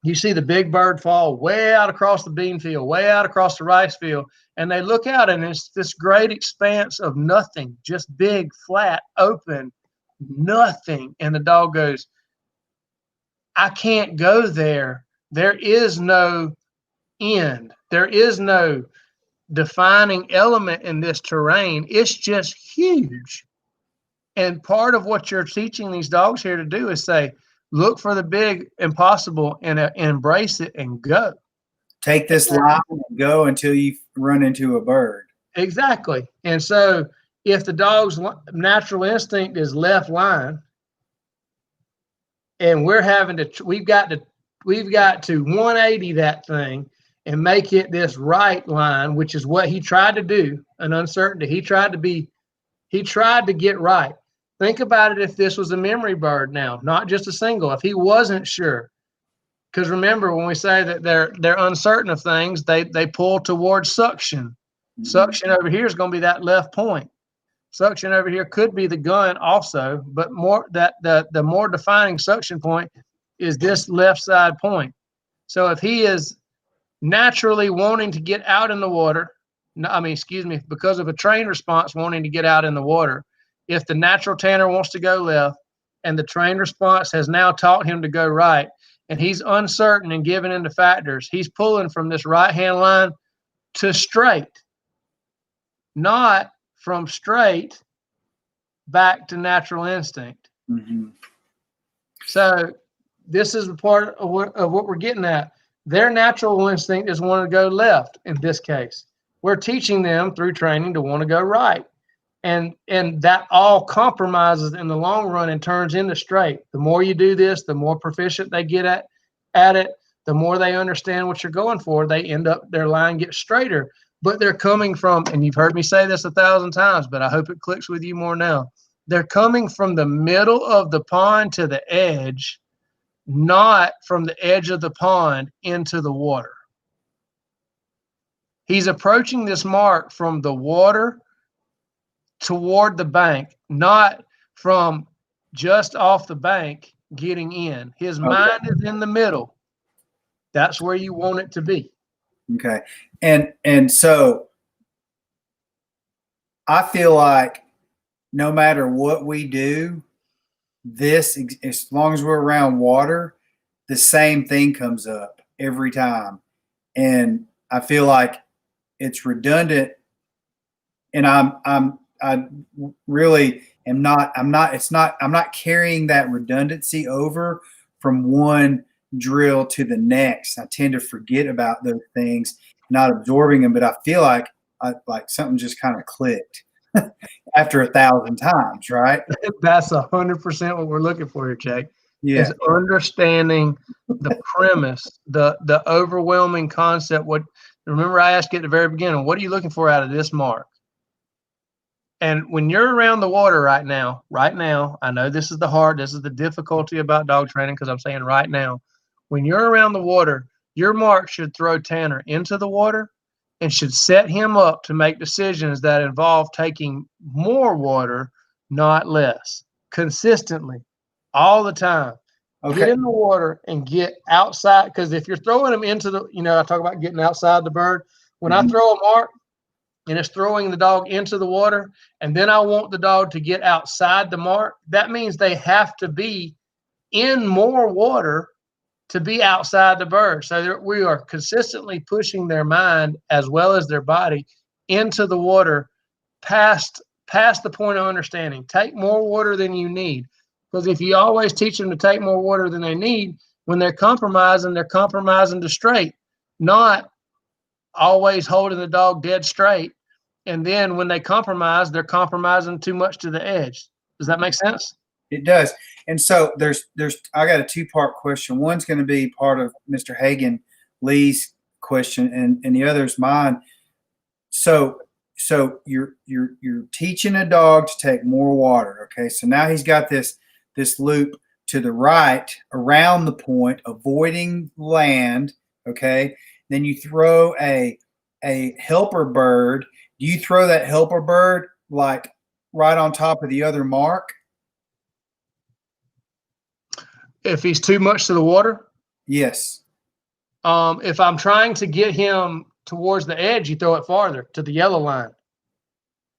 you see the big bird fall way out across the bean field, way out across the rice field, and they look out and it's this great expanse of nothing, just big, flat, open, nothing. And the dog goes, I can't go there. There is no end. There is no defining element in this terrain. It's just huge. And part of what you're teaching these dogs here to do is say, look for the big impossible and embrace it and go. Take this line and go until you run into a bird. Exactly. And so if the dog's natural instinct is left line, and we've got to 180 that thing and make it this right line, which is what he tried to do, an uncertainty. He tried to get right. Think about it if this was a memory bird now, not just a single, if he wasn't sure. Because remember, when we say that they're uncertain of things, they pull towards suction. Mm-hmm. Suction over here is going to be that left point. Suction over here could be the gun also, but the more defining suction point is this left side point. So if he is naturally wanting to get out in the water, because of a trained response wanting to get out in the water, if the natural tanner wants to go left and the trained response has now taught him to go right, and he's uncertain and giving into factors, he's pulling from this right-hand line to straight, not from straight back to natural instinct. Mm-hmm. So this is the part of what we're getting at. Their natural instinct is want to go left in this case. We're teaching them through training to want to go right. And that all compromises in the long run and turns into straight. The more you do this, the more proficient they get at it, the more they understand what you're going for. They end up, their line gets straighter. But they're coming from, and you've heard me say this 1,000 times, but I hope it clicks with you more now. They're coming from the middle of the pond to the edge, not from the edge of the pond into the water. He's approaching this mark from the water toward the bank, not from just off the bank getting in. His mind is in the middle. That's where you want it to be. Okay. And so I feel like no matter what we do, this, as long as we're around water, the same thing comes up every time. And I feel like it's redundant, and I really am not, I'm not carrying that redundancy over from one drill to the next. I tend to forget about those things, not absorbing them, but I feel like something just kind of clicked after 1,000 times, right? That's 100% what we're looking for here, Jake. Yeah. Is understanding the premise, the overwhelming concept. Remember I asked you at the very beginning, what are you looking for out of this mark? And when you're around the water right now, I know this is the difficulty about dog training, because I'm saying right now, when you're around the water, your mark should throw Tanner into the water and should set him up to make decisions that involve taking more water, not less, consistently, all the time. Okay. Get in the water and get outside, because if you're throwing him into the, I talk about getting outside the bird. When I throw a mark and it's throwing the dog into the water, and then I want the dog to get outside the mark, that means they have to be in more water to be outside the bird. So we are consistently pushing their mind as well as their body into the water past the point of understanding. Take more water than you need. Because if you always teach them to take more water than they need, when they're compromising to straight, not always holding the dog dead straight. And then when they compromise, they're compromising too much to the edge. Does that make sense? It does. And so I got a 2-part question. One's going to be part of Mr. Hagan Lee's question, and the other's mine. So you're teaching a dog to take more water. Okay. So now he's got this loop to the right around the point, avoiding land. Okay. Then you throw a helper bird. Do you throw that helper bird like right on top of the other mark? If he's too much to the water? Yes. If I'm trying to get him towards the edge, you throw it farther to the yellow line.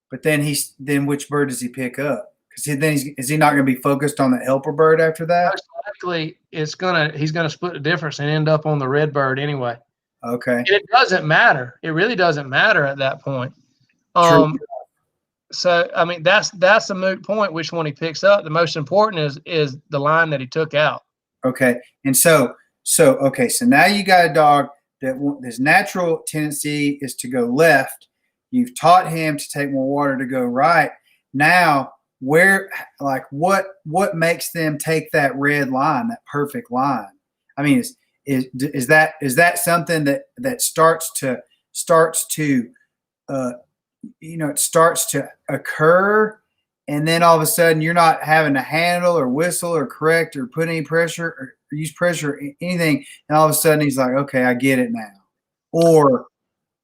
But then which bird does he pick up? Because then is he not going to be focused on the helper bird after that? Most likely, he's gonna split the difference and end up on the red bird anyway. Okay. And it doesn't matter. It really doesn't matter at that point. True. So I mean, that's a moot point. Which one he picks up? The most important is the line that he took out. Okay. And so now you got a dog that his natural tendency is to go left, You've taught him to take more water to go right. Now, what makes them take that red line, that perfect line? I mean, is that something that starts to it starts to occur, and then all of a sudden you're not having to handle or whistle or correct or put any pressure or use pressure or anything, and all of a sudden he's like, okay, I get it now. Or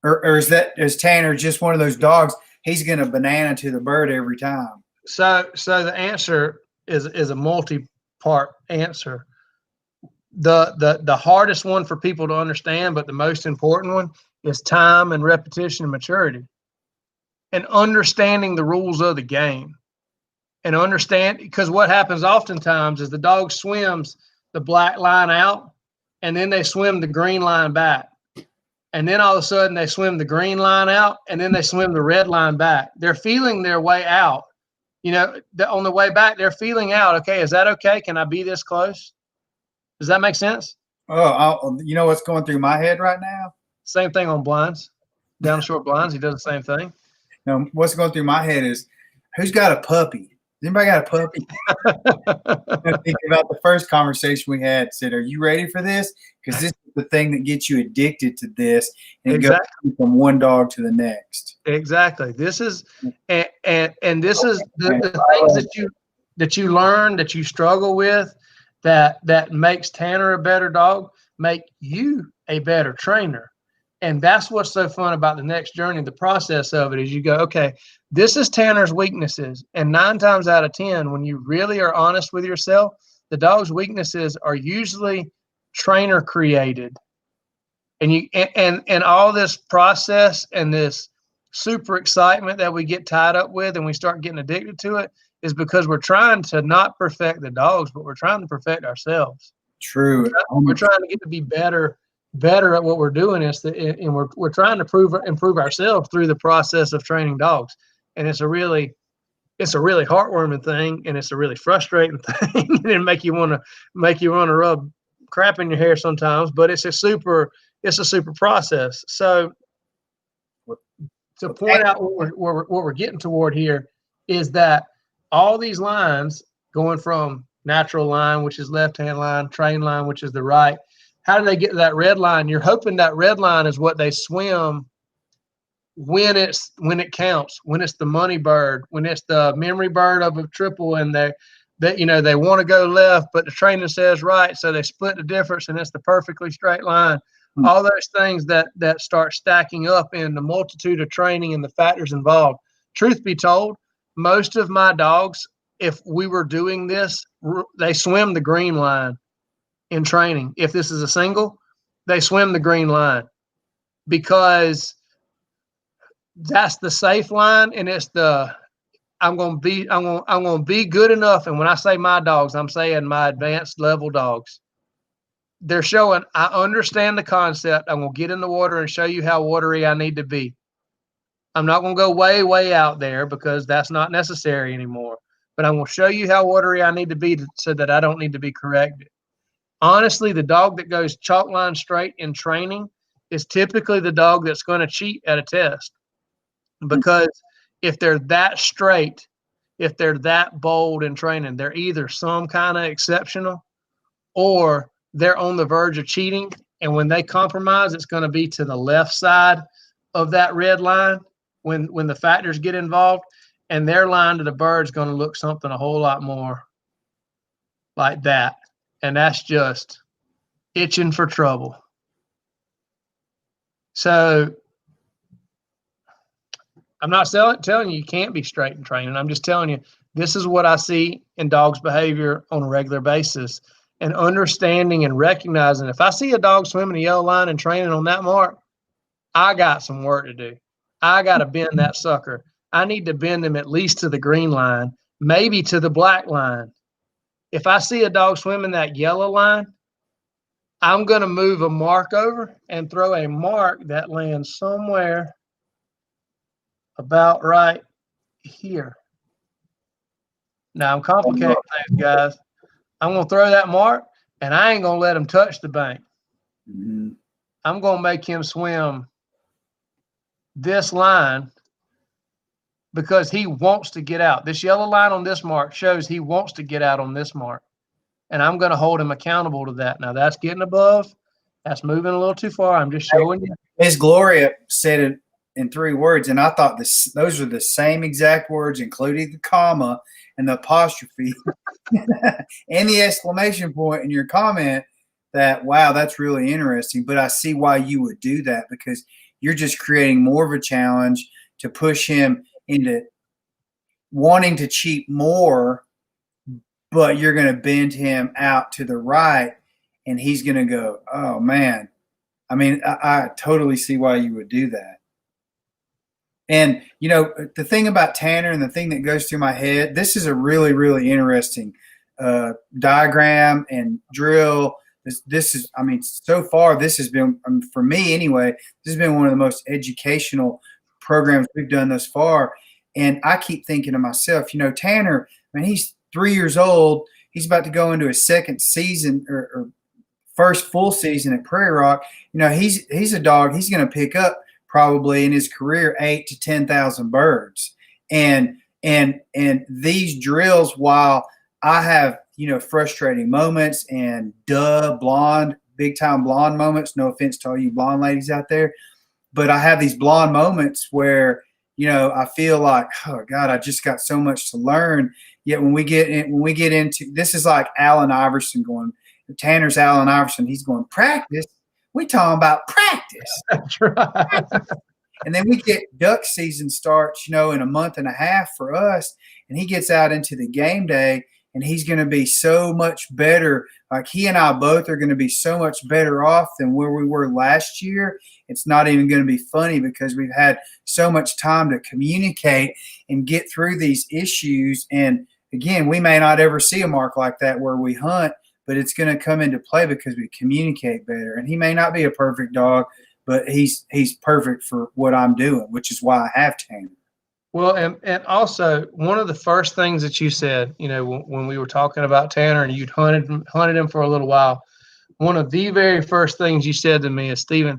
is Tanner just one of those dogs? He's going to banana to the bird every time. So the answer is a multi-part answer. The hardest one for people to understand, but the most important one, is time and repetition and maturity, and understanding the rules of the game. And understand, because what happens oftentimes is the dog swims the black line out, and then they swim the green line back. And then all of a sudden they swim the green line out, and then they swim the red line back. They're feeling their way out. On the way back, they're feeling out. Okay, is that okay? Can I be this close? Does that make sense? Oh, you know what's going through my head right now? Same thing on blinds. Down short blinds, he does the same thing. No, what's going through my head is, who's got a puppy? Has anybody got a puppy? I think about the first conversation we had. Said, "Are you ready for this? Because this is the thing that gets you addicted to this, and it goes from one dog to the next." Exactly. This is and this is the things that you learn, that you struggle with, that makes Tanner a better dog, make you a better trainer. And that's what's so fun about the next journey. The process of it is you go, okay, this is Tanner's weaknesses. And 9 times out of 10, when you really are honest with yourself, the dog's weaknesses are usually trainer created. And all this process and this super excitement that we get tied up with and we start getting addicted to it is because we're trying to not perfect the dogs, but we're trying to perfect ourselves. True. We're trying to get to be better at what we're doing, and we're trying to improve ourselves through the process of training dogs. And it's a really heartwarming thing, and it's a really frustrating thing, and it make you want to rub crap in your hair sometimes. But it's a super process. So to point out what we're getting toward here is that all these lines going from natural line, which is left-hand line, train line, which is the right. How do they get to that red line? You're hoping that red line is what they swim when it counts, when it's the money bird, when it's the memory bird of a triple, and they want to go left, but the trainer says right, so they split the difference, and it's the perfectly straight line. All those things that start stacking up in the multitude of training and the factors involved. Truth be told, most of my dogs, if we were doing this, they swim the green line in training. If this is a single, they swim the green line because that's the safe line, and it's the I'm gonna be good enough. And when I say my dogs, I'm saying my advanced level dogs. They're showing I understand the concept. I'm gonna get in the water and show you how watery I need to be. I'm not gonna go way out there because that's not necessary anymore. But I'm gonna show you how watery I need to be so that I don't need to be corrected. Honestly, the dog that goes chalk line straight in training is typically the dog that's going to cheat at a test. Because if they're that straight, if they're that bold in training, they're either some kind of exceptional or they're on the verge of cheating. And when they compromise, it's going to be to the left side of that red line when the factors get involved, and their line to the bird is going to look something a whole lot more like that. And that's just itching for trouble. So I'm not telling you can't be straight in training. I'm just telling you this is what I see in dogs' behavior on a regular basis, and understanding and recognizing if I see a dog swimming a yellow line and training on that mark, I got some work to do. I got to bend that sucker. I need to bend him at least to the green line, maybe to the black line. If I see a dog swimming that yellow line, I'm going to move a mark over and throw a mark that lands somewhere about right here. Now, I'm complicating things, guys. I'm going to throw that mark, and I ain't going to let him touch the bank. I'm going to make him swim this line because he wants to get out. This yellow line on this mark shows he wants to get out on this mark. And I'm going to hold him accountable to that. Now, that's getting above. That's moving a little too far. I'm just showing you. Miss Gloria said it in 3 words, and I thought those are the same exact words, including the comma and the apostrophe and the exclamation point in your comment. That, wow, that's really interesting. But I see why you would do that, because you're just creating more of a challenge to push him into wanting to cheat more, but you're going to bend him out to the right, and he's going to go, oh, man. I mean, I totally see why you would do that. And, you know, the thing about Tanner and the thing that goes through my head, this is a really, really interesting diagram and drill. This is, I mean, so far this has been, for me anyway, this has been one of the most educational programs we've done thus far. And I keep thinking to myself, you know, Tanner, I mean, he's 3 years old. He's about to go into his second season or first full season at Prairie Rock. You know, he's a dog. He's going to pick up probably in his career 8,000 to 10,000 birds. And these drills, while I have, you know, frustrating moments and big time blonde moments, no offense to all you blonde ladies out there, but I have these blonde moments where, you know, I feel like, oh God, I just got so much to learn. Yet when we get into, this is like Allen Iverson going, Tanner's Allen Iverson. He's going, practice. We talking about practice. That's right. And then we get duck season starts, you know, in a month and a half for us. And he gets out into the game day, and he's going to be so much better. Like, he and I both are going to be so much better off than where we were last year. It's not even going to be funny, because we've had so much time to communicate and get through these issues. And again, we may not ever see a mark like that where we hunt, but it's going to come into play because we communicate better. And he may not be a perfect dog, but he's perfect for what I'm doing, which is why I have Tanner. Well, and also one of the first things that you said, you know, when we were talking about Tanner and you'd hunted him for a little while, one of the very first things you said to me is, Stephen,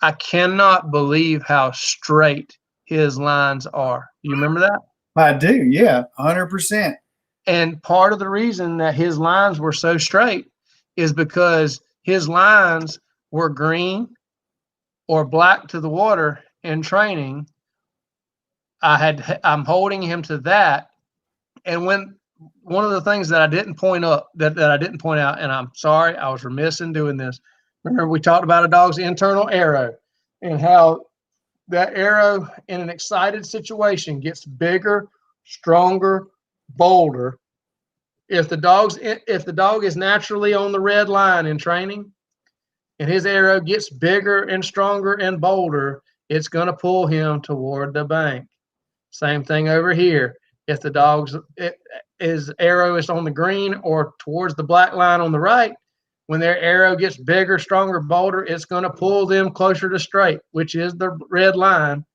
I cannot believe how straight his lines are. You remember that? I do, yeah, 100%. And part of the reason that his lines were so straight is because his lines were green or black to the water in training. I'm holding him to that. And when one of the things that I didn't point out, and I'm sorry, I was remiss in doing this. Remember, we talked about a dog's internal arrow and how that arrow in an excited situation gets bigger, stronger, bolder. If the dog is naturally on the red line in training, and his arrow gets bigger and stronger and bolder, it's going to pull him toward the bank. Same thing over here. If the his arrow is on the green or towards the black line on the right, when their arrow gets bigger, stronger, bolder, it's going to pull them closer to straight, which is the red line.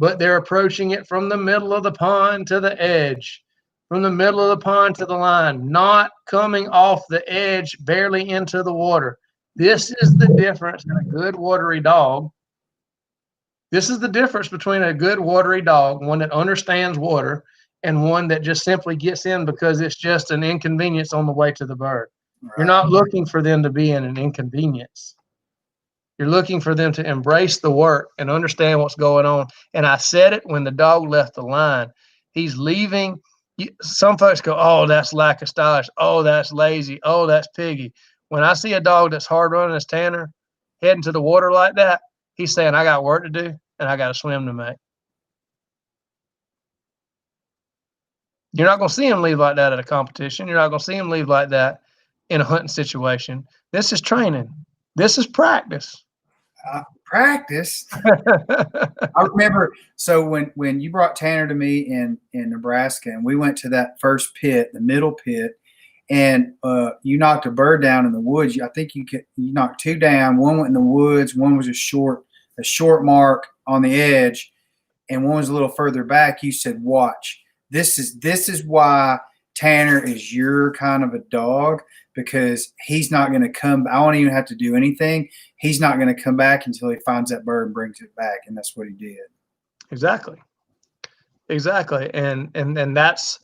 But they're approaching it from the middle of the pond to the edge, from the middle of the pond to the line, not coming off the edge, barely into the water. This is the difference in a good watery dog. This is the difference between a good watery dog, one that understands water, and one that just simply gets in because it's just an inconvenience on the way to the bird. Right. You're not looking for them to be in an inconvenience. You're looking for them to embrace the work and understand what's going on. And I said it when the dog left the line. He's leaving. Some folks go, oh, that's lack of stylish. Oh, that's lazy. Oh, that's piggy. When I see a dog that's hard running as Tanner heading to the water like that, he's saying, I got work to do and I got a swim to make. You're not going to see him leave like that at a competition. You're not going to see him leave like that in a hunting situation. This is training. This is practice. Practice? I remember, so when you brought Tanner to me in Nebraska, and we went to that first pit, the middle pit, and you knocked a bird down in the woods. I think you knocked 2 down. One went in the woods. One was a short mark on the edge, and one was a little further back. You said, watch. This is why Tanner is your kind of a dog, because he's not going to come. I won't even have to do anything. He's not going to come back until he finds that bird and brings it back, and that's what he did. Exactly. And that's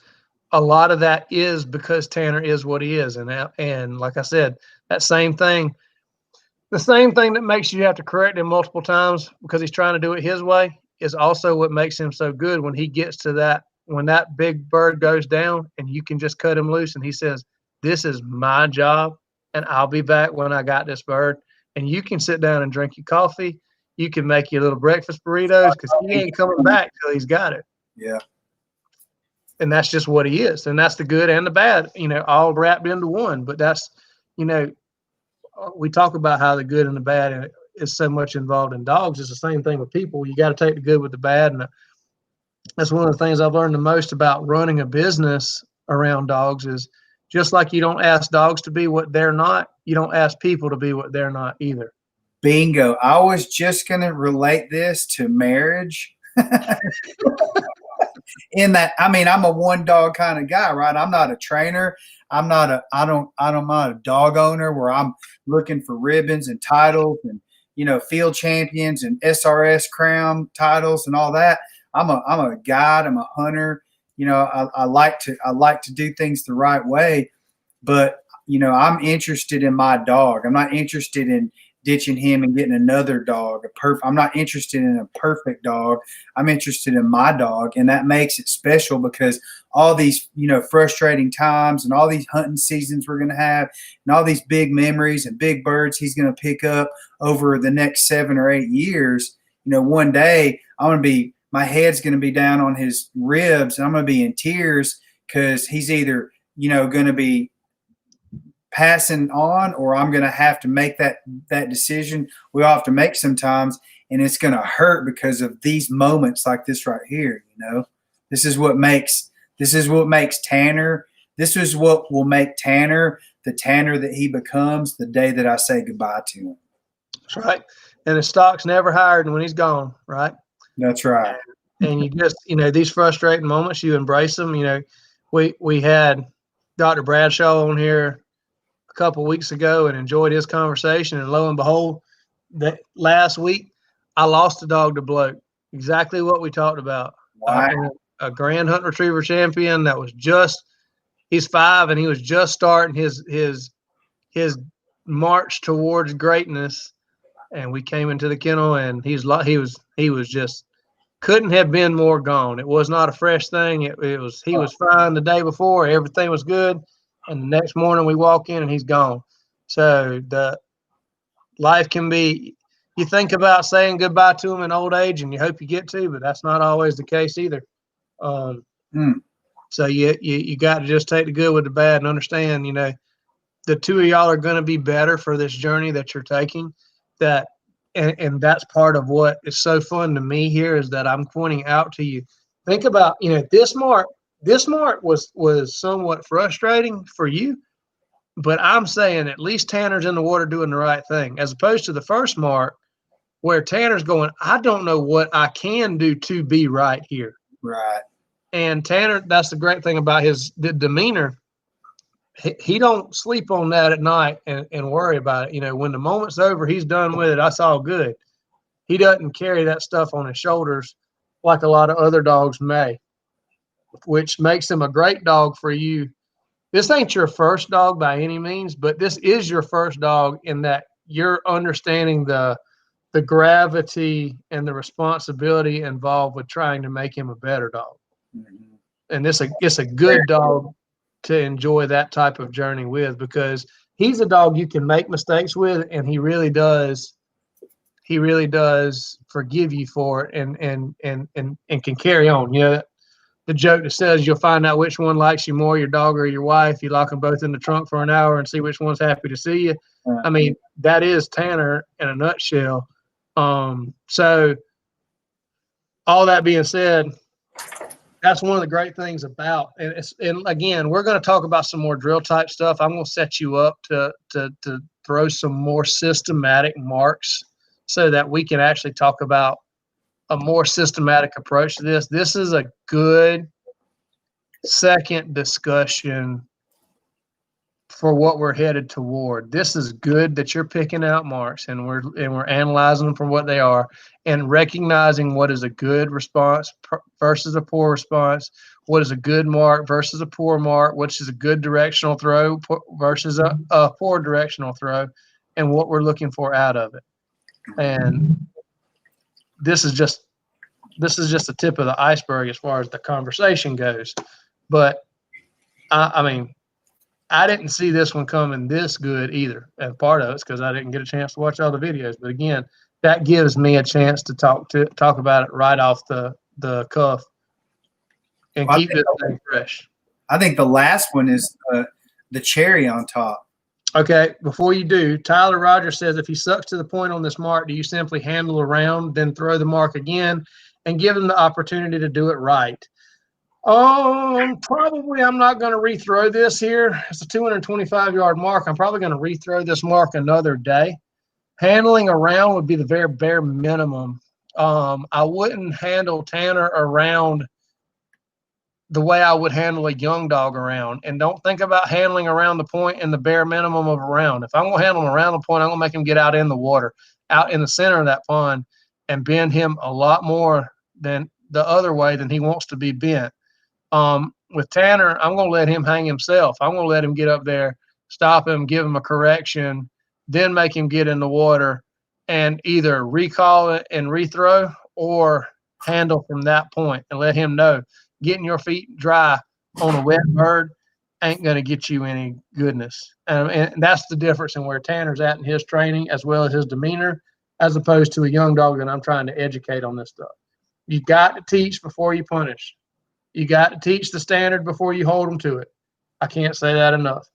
a lot of that is because Tanner is what he is. And like I said, that same thing, the same thing that makes you have to correct him multiple times because he's trying to do it his way is also what makes him so good when he gets to that, when that big bird goes down and you can just cut him loose and he says, this is my job and I'll be back when I got this bird. And you can sit down and drink your coffee. You can make your little breakfast burritos because he ain't coming back till he's got it. Yeah. And that's just what he is. And that's the good and the bad, all wrapped into one. But that's, we talk about how the good and the bad is so much involved in dogs. It's the same thing with people. You got to take the good with the bad. And that's one of the things I've learned the most about running a business around dogs is just like you don't ask dogs to be what they're not, you don't ask people to be what they're not either. Bingo. I was just going to relate this to marriage. In that, I mean, I'm a one dog kind of guy, right? I'm not a trainer. I'm not a dog owner where I'm looking for ribbons and titles and, field champions and SRS crown titles and all that. I'm a guide. I'm a hunter. I like to do things the right way, but, I'm interested in my dog. I'm not interested in ditching him and getting another dog. I'm not interested in a perfect dog. I'm interested in my dog, and that makes it special because all these, frustrating times and all these hunting seasons we're going to have and all these big memories and big birds he's going to pick up over the next 7 or 8 years. One day my head's going to be down on his ribs and I'm going to be in tears because he's either, going to be passing on or I'm going to have to make that decision we all have to make sometimes, and it's going to hurt because of these moments like this right here. This is what makes Tanner. This is what will make Tanner the Tanner that he becomes the day that I say goodbye to him. That's right. And his stock's never higher than when he's gone, right? That's right. And you just, these frustrating moments, you embrace them. We had Dr. Bradshaw on here a couple of weeks ago and enjoyed his conversation. And lo and behold, that last week, I lost a dog to bloke. Exactly what we talked about. Wow. A Grand Hunt Retriever champion that was he's 5 and he was just starting his march towards greatness. And we came into the kennel and he was just couldn't have been more gone. It was not a fresh thing. He was fine the day before. Everything was good. And the next morning we walk in and he's gone. So the life can be, you think about saying goodbye to him in old age and you hope you get to, but that's not always the case either. So you got to just take the good with the bad and understand, the two of y'all are going to be better for this journey that you're taking. And that's part of what is so fun to me here is that I'm pointing out to you. Think about, this mark was somewhat frustrating for you, but I'm saying at least Tanner's in the water doing the right thing, as opposed to the first mark where Tanner's going, I don't know what I can do to be right here. Right. And Tanner, that's the great thing about his demeanor. He don't sleep on that at night and worry about it. When the moment's over, he's done with it. That's all good. He doesn't carry that stuff on his shoulders like a lot of other dogs may, which makes him a great dog for you. This ain't your first dog by any means, but this is your first dog in that you're understanding the gravity and the responsibility involved with trying to make him a better dog. Mm-hmm. And it's a good dog to enjoy that type of journey with, because he's a dog you can make mistakes with, and he really does forgive you for it and can carry on. The joke that says you'll find out which one likes you more, your dog or your wife. You lock them both in the trunk for an hour and see which one's happy to see you. I mean, that is Tanner in a nutshell. So all that being said, that's one of the great things about, and again, we're going to talk about some more drill type stuff. I'm going to set you up to throw some more systematic marks so that we can actually talk about a more systematic approach to this. This is a good second discussion for what we're headed toward. This is good that you're picking out marks and we're analyzing them for what they are and recognizing what is a good response versus a poor response, what is a good mark versus a poor mark, which is a good directional throw versus a poor directional throw, and what we're looking for out of it. And this is just the tip of the iceberg as far as the conversation goes. But I mean, I didn't see this one coming this good either. And part of it's because I didn't get a chance to watch all the videos. But again, that gives me a chance to talk about it right off the cuff and keep this thing fresh. I think the last one is the cherry on top. Okay, before you do, Tyler Rogers says if he sucks to the point on this mark, do you simply handle around, then throw the mark again, and give him the opportunity to do it right? Probably I'm not going to rethrow this here. It's a 225-yard mark. I'm probably going to rethrow this mark another day. Handling around would be the very bare minimum. I wouldn't handle Tanner around the way I would handle a young dog around. And don't think about handling around the point in the bare minimum of around. If I'm going to handle him around the point, I'm going to make him get out in the water, out in the center of that pond, and bend him a lot more than the other way than he wants to be bent. With Tanner, I'm going to let him hang himself. I'm going to let him get up there, stop him, give him a correction, then make him get in the water and either recall it and rethrow or handle from that point and let him know getting your feet dry on a wet bird ain't going to get you any goodness. And that's the difference in where Tanner's at in his training as well as his demeanor, as opposed to a young dog that I'm trying to educate on this stuff. You got to teach before you punish. You got to teach the standard before you hold them to it. I can't say that enough.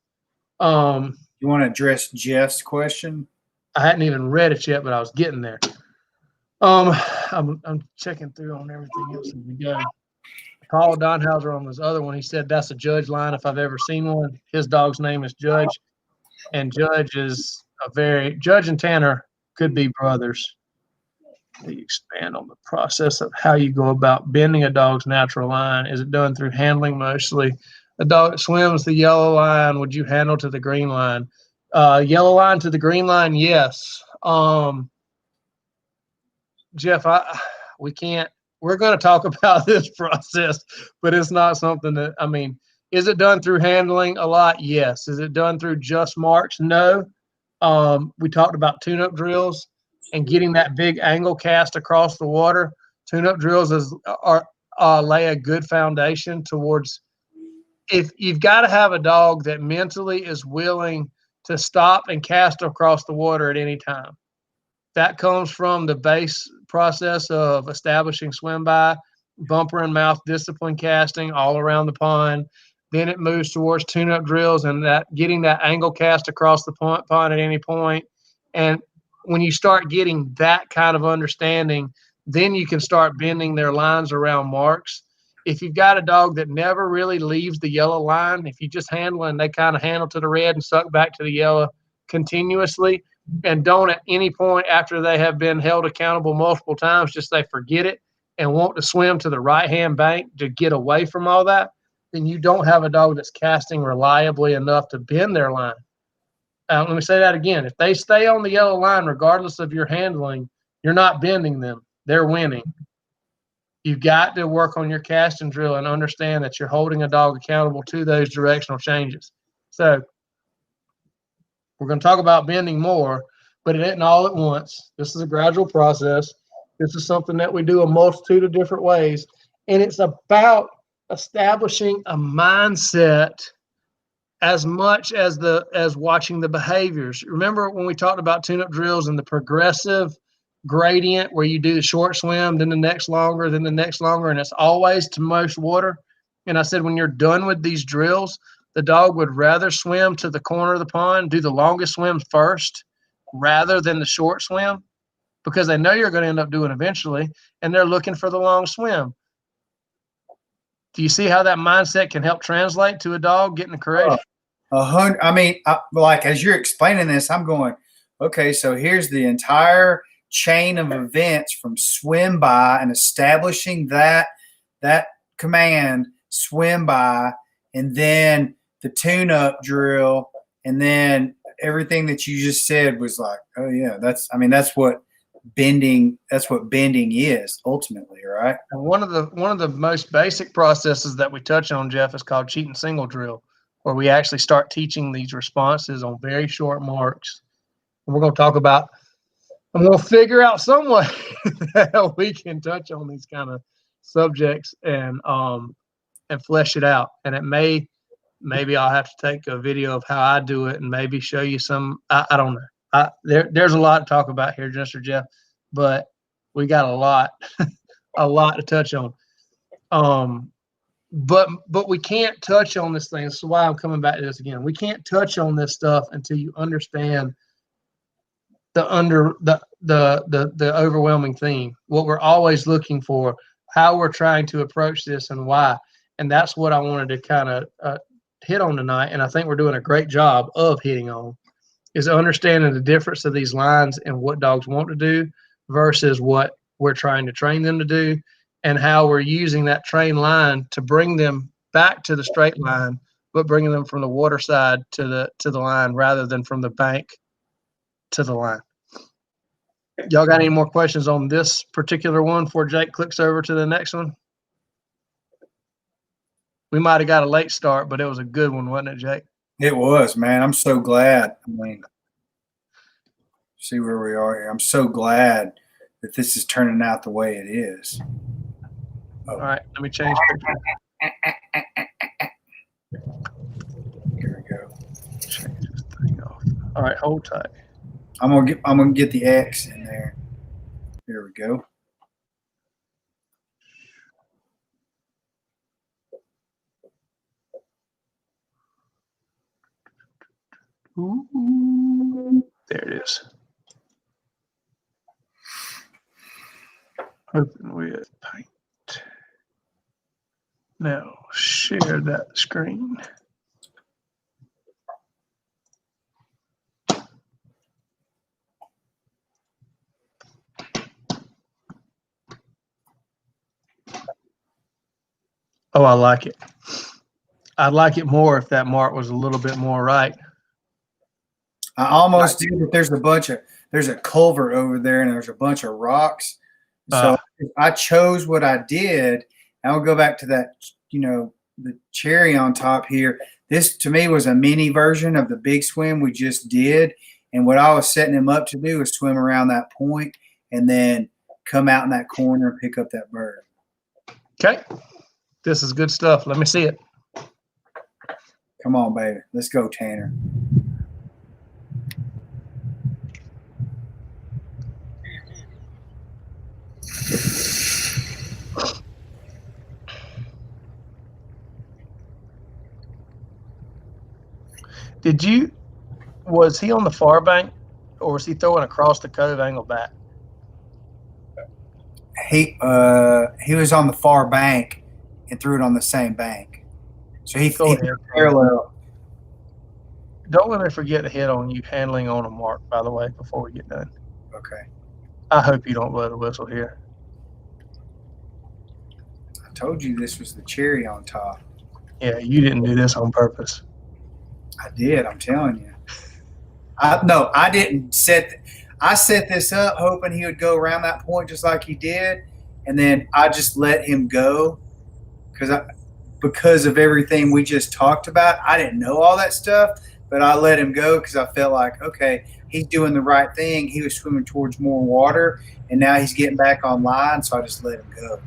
You want to address Jeff's question? I hadn't even read it yet, but I was getting there. I'm checking through on everything else as we go. Paul Donhauser on this other one, he said that's a Judge line if I've ever seen one. His dog's name is Judge, and Judge and Tanner could be brothers. You expand on the process of how you go about bending a dog's natural line. Is it done through handling mostly? A dog that swims the yellow line, would you handle to the green line? Yellow line to the green line, yes. Jeff, we can't. We're going to talk about this process, but it's not something that, I mean, is it done through handling a lot? Yes. Is it done through just marks? No. We talked about tune-up drills and getting that big angle cast across the water. Tune-up drills lay a good foundation towards, if you've got to have a dog that mentally is willing to stop and cast across the water at any time. That comes from the base process of establishing swim by, bumper and mouth discipline casting all around the pond. Then it moves towards tune-up drills and that getting that angle cast across the pond at any point. And when you start getting that kind of understanding, then you can start bending their lines around marks. If you've got a dog that never really leaves the yellow line, if you just handle and they kind of handle to the red and suck back to the yellow continuously, and don't at any point after they have been held accountable multiple times, just they forget it and want to swim to the right-hand bank to get away from all that, then you don't have a dog that's casting reliably enough to bend their line. Let me say that again. If they stay on the yellow line, regardless of your handling, you're not bending them. They're winning. You've got to work on your casting drill and understand that you're holding a dog accountable to those directional changes. So we're going to talk about bending more, but it isn't all at once. This is a gradual process. This is something that we do a multitude of different ways. And it's about establishing a mindset as much as watching the behaviors. Remember when we talked about tune-up drills and the progressive gradient where you do the short swim, then the next longer, then the next longer, and it's always to most water. And I said when you're done with these drills, the dog would rather swim to the corner of the pond, do the longest swim first rather than the short swim, because they know you're going to end up doing eventually, and they're looking for the long swim. Do you see how that mindset can help translate to a dog getting the correction? I mean, like as you're explaining this, I'm going, okay, so here's the entire chain of events from swim by and establishing that command, swim by, and then the tune-up drill, And then everything that you just said was like, oh yeah, that's what bending is ultimately, right? And one of the most basic processes that we touch on, Jeff, is called cheat and single drill, where we actually start teaching these responses on very short marks. And we're going to talk about, and we'll figure out some way that we can touch on these kind of subjects and flesh it out. And it maybe I'll have to take a video of how I do it and maybe show you some. I don't know. There's a lot to talk about here, Mr. Jeff, but we got a lot to touch on. But we can't touch on this thing. This is why I'm coming back to this again. We can't touch on this stuff until you understand the overwhelming theme, what we're always looking for, how we're trying to approach this, and why. And that's what I wanted to kind of hit on tonight, and I think we're doing a great job of hitting on, is understanding the difference of these lines and what dogs want to do versus what we're trying to train them to do, and how we're using that trained line to bring them back to the straight line, but bringing them from the water side to the line rather than from the bank to the line. Y'all got any more questions on this particular one before Jake clicks over to the next one? We might have got a late start, but it was a good one, wasn't it, Jake? It was, man. I'm so glad. I mean, see where we are here. I'm so glad that this is turning out the way it is. All right, let me change picture. Here we go. Change this thing off. All right, hold tight. I'm gonna get the X in there. Here we go. Ooh, there it is. Open with paint. Now share that screen. Oh, I like it. I'd like it more if that mark was a little bit more right. I almost do, but there's a culvert over there and there's a bunch of rocks. So I chose what I did. And I'll go back to that, the cherry on top here. This to me was a mini version of the big swim we just did. And what I was setting him up to do was swim around that point and then come out in that corner and pick up that bird. Okay. This is good stuff. Let me see it. Come on, baby. Let's go, Tanner. Was he on the far bank or was he throwing across the cove angle back? He was on the far bank and threw it on the same bank. So he parallel. Don't let me forget to hit on you handling on a mark, by the way, before we get done. Okay. I hope you don't blow the whistle here. I told you this was the cherry on top. Yeah, you didn't do this on purpose. I did. I'm telling you. I didn't I set this up hoping he would go around that point just like he did, and then I just let him go because of everything we just talked about. I didn't know all that stuff, but I let him go because I felt like, okay, he's doing the right thing. He was swimming towards more water, and now he's getting back online, so I just let him go.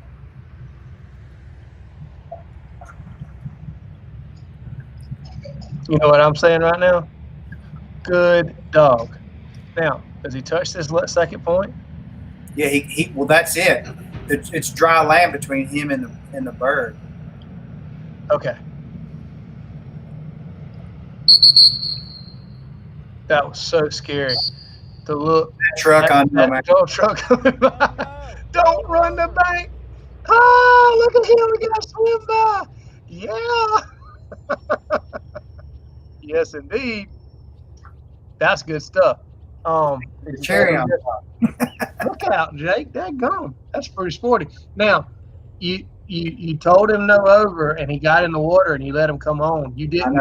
You know what I'm saying right now? Good dog. Now, does he touch this second point? Yeah, well, that's it. It's dry land between him and the bird. Okay. That was so scary. The look. That truck on that truck coming by. Don't run the bank. Oh, look at him. We got to swim by. Yeah. Yes, indeed. That's good stuff. The cherry on top. Look out, Jake. Dadgum. That's pretty sporty. Now, you told him no over, and he got in the water, and you let him come on. You didn't.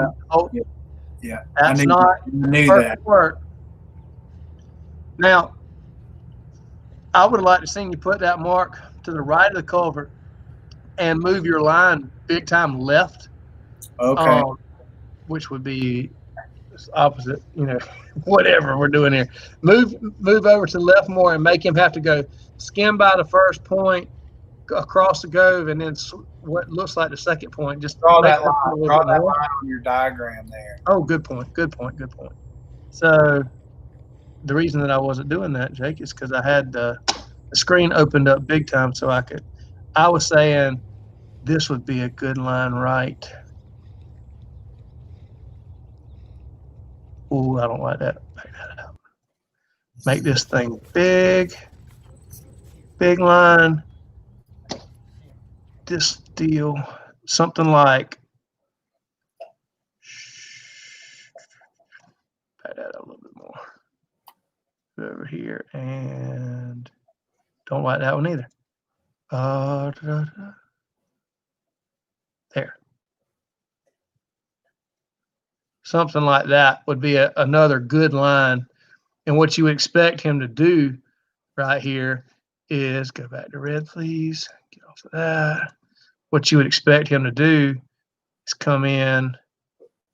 Yeah, That's not I knew that. perfect work. Now, I would like to see you put that mark to the right of the culvert and move your line big time left, Okay. which would be opposite, whatever we're doing here. Move over to the left more and make him have to go skim by the first point, across the Gove, and then what looks like the second point. Just Draw make that line. a little Draw bit that more. line on your diagram there. Oh, good point. So the reason that I wasn't doing that, Jake, is because I had the screen opened up big time so I was saying this would be a good line right. Ooh, I don't like that. Back that up. Make this thing big line. This deal, something like, back that up a little bit more. Over here, and don't like that one either. There. Something like that would be another good line. And what you would expect him to do right here is go back to red, please. Get off of that. What you would expect him to do is come in,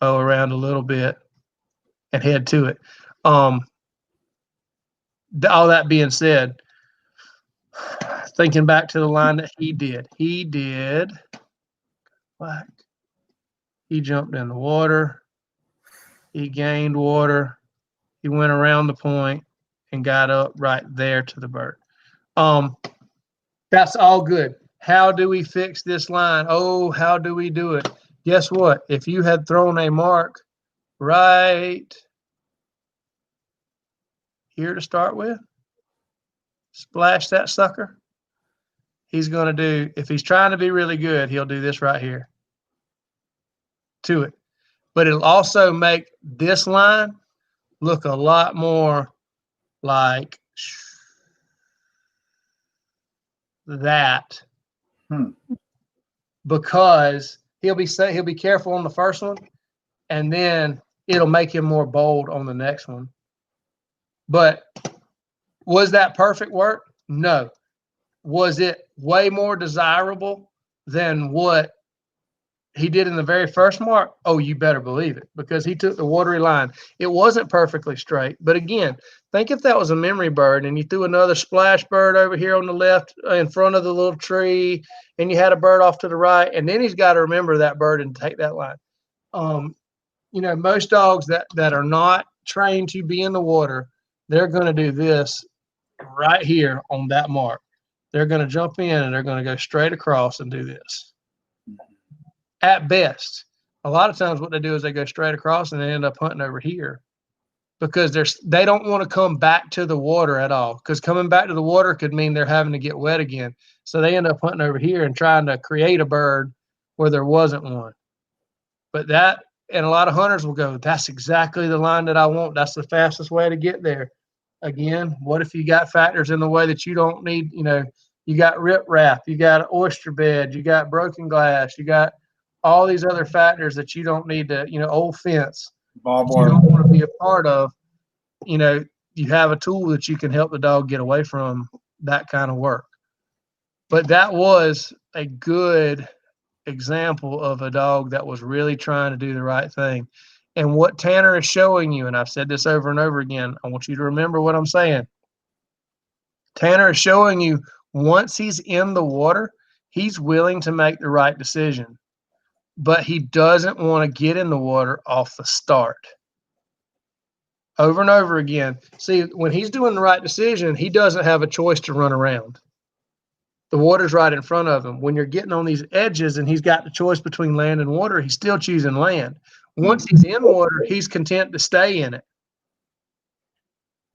around a little bit, and head to it. All that being said, thinking back to the line that he did black. He jumped in the water. He gained water. He went around the point and got up right there to the bird. That's all good. How do we fix this line? Oh, how do we do it? Guess what? If you had thrown a mark right here to start with, splash that sucker. He's going to do, if he's trying to be really good, he'll do this right here to it. But it'll also make this line look a lot more like that, because he'll be careful on the first one, and then it'll make him more bold on the next one. But was that perfect work? No. Was it way more desirable than what he did in the very first mark? Oh, you better believe it, because he took the watery line. It wasn't perfectly straight, but again, think if that was a memory bird and you threw another splash bird over here on the left in front of the little tree, and you had a bird off to the right, and then he's got to remember that bird and take that line. Most dogs that are not trained to be in the water, they're going to do this right here on that mark. They're going to jump in and they're going to go straight across and do this. At best, a lot of times what they do is they go straight across and they end up hunting over here, because they don't want to come back to the water at all, because coming back to the water could mean they're having to get wet again. So they end up hunting over here and trying to create a bird where there wasn't one. But and a lot of hunters will go, that's exactly the line that I want. That's the fastest way to get there. Again, what if you got factors in the way that you don't need? You got riprap, you got oyster bed, you got broken glass, you got all these other factors that you don't need to, old fence, Barbed you wire. don't want to be a part of. You have a tool that you can help the dog get away from that kind of work. But that was a good example of a dog that was really trying to do the right thing. And what Tanner is showing you, and I've said this over and over again, I want you to remember what I'm saying. Tanner is showing you, once he's in the water, he's willing to make the right decision, but he doesn't want to get in the water off the start. Over and over again. See, when he's doing the right decision, he doesn't have a choice to run around. The water's right in front of him. When you're getting on these edges and he's got the choice between land and water, he's still choosing land. Once he's in water, he's content to stay in it.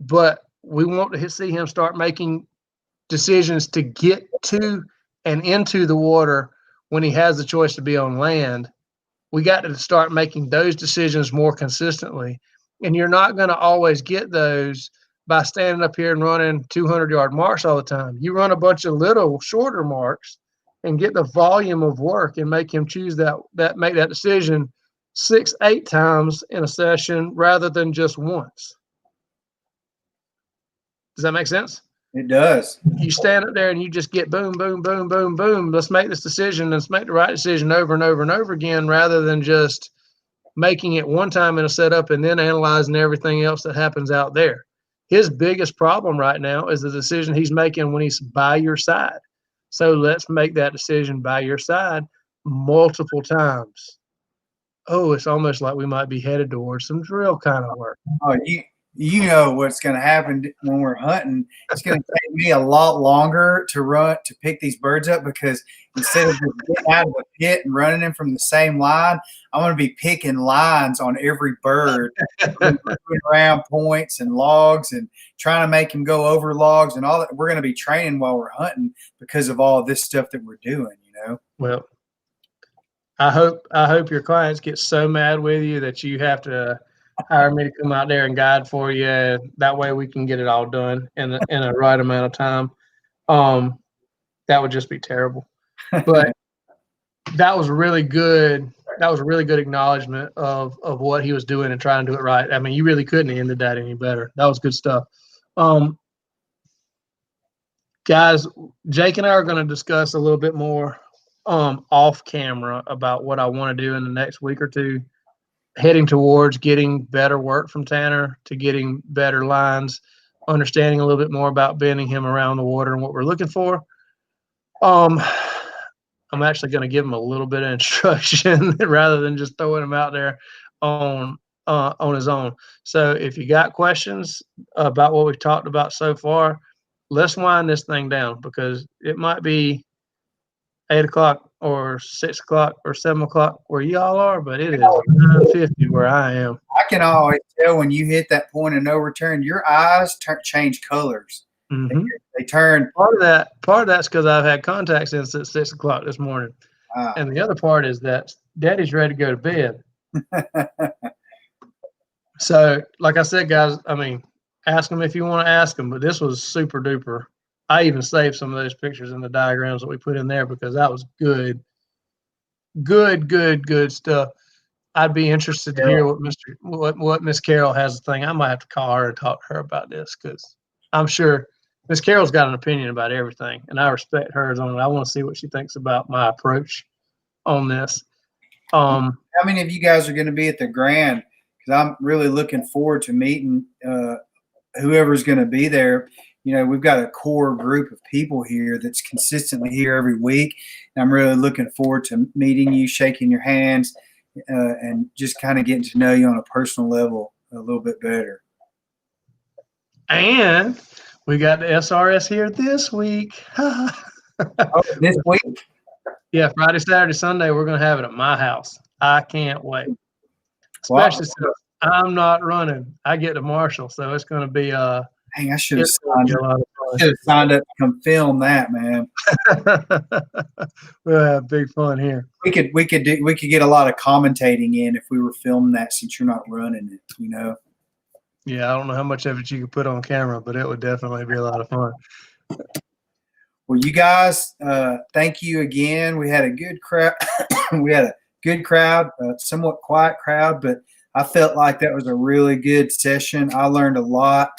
But we want to see him start making decisions to get to and into the water when he has the choice to be on land. We got to start making those decisions more consistently. And you're not going to always get those by standing up here and running 200-yard marks all the time. You run a bunch of little shorter marks and get the volume of work and make him choose make that decision 6, 8 times in a session rather than just once. Does that make sense? It does. You stand up there and you just get boom, boom, boom, boom, boom. Let's make this decision. Let's make the right decision over and over and over again, rather than just making it one time in a setup and then analyzing everything else that happens out there. His biggest problem right now is the decision he's making when he's by your side. So let's make that decision by your side multiple times. Oh, it's almost like we might be headed towards some drill kind of work. Oh, you know what's going to happen when we're hunting. It's going to take me a lot longer to pick these birds up, because instead of just getting out of the pit and running them from the same line, I'm going to be picking lines on every bird, moving around points and logs and trying to make them go over logs and all that. We're going to be training while we're hunting because of all this stuff that we're doing, you know? Well, I hope your clients get so mad with you that you have to hire me to come out there and guide for you. That way we can get it all done in a right amount of time. That would just be terrible. But that was really good. That was a really good acknowledgement of what he was doing and trying to do it right. I mean, you really couldn't have ended that any better. That was good stuff. Guys, Jake and I are going to discuss a little bit more off camera about what I want to do in the next week or two, heading towards getting better work from Tanner, to getting better lines, understanding a little bit more about bending him around the water and what we're looking for. I'm actually going to give him a little bit of instruction rather than just throwing him out there on his own. So if you got questions about what we've talked about so far, let's wind this thing down, because it might be 8 o'clock or 6 o'clock or 7 o'clock where y'all are, but it is 9:50 where I am. I can always tell when you hit that point of no return, your eyes change colors. Mm-hmm. They turn. Part of that's because I've had contacts since 6 o'clock this morning. And the other part is that Daddy's ready to go to bed. So, like I said, guys, I mean, ask them if you want to ask them, but this was super duper. I even saved some of those pictures in the diagrams that we put in there, because that was good stuff. I'd be interested to hear what Miss Carol has to think. I might have to call her and talk to her about this, because I'm sure Miss Carol's got an opinion about everything, and I respect hers on it. I want to see what she thinks about my approach on this. How many of you guys are going to be at the Grand? Because I'm really looking forward to meeting whoever's going to be there. You know, we've got a core group of people here that's consistently here every week. And I'm really looking forward to meeting you, shaking your hands, and just kind of getting to know you on a personal level a little bit better. And we got the SRS here this week. Oh, this week? Yeah, Friday, Saturday, Sunday, we're going to have it at my house. I can't wait. Especially since I'm not running. I get to marshal, so it's going to be dang, I should have signed up to come film that, man. We'll have big fun here. We could get a lot of commentating in if we were filming that, since you're not running it, you know. Yeah, I don't know how much of it you could put on camera, but it would definitely be a lot of fun. Well, you guys, thank you again. We had a good crowd. We had a good crowd, somewhat quiet crowd, but I felt like that was a really good session. I learned a lot.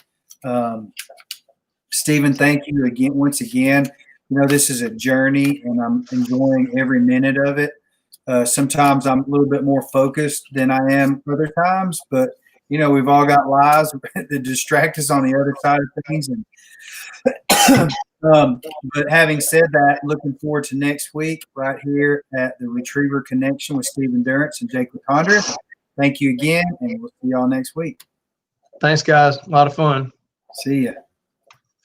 Stephen, thank you again, once again. You know, this is a journey, and I'm enjoying every minute of it. Sometimes I'm a little bit more focused than I am other times, but you know, we've all got lives that distract us on the other side of things. And but having said that, looking forward to next week right here at the Retriever Connection with Stephen Durrance and Jake LeCondre. Thank you again, and we'll see y'all next week. Thanks, guys. A lot of fun. See ya.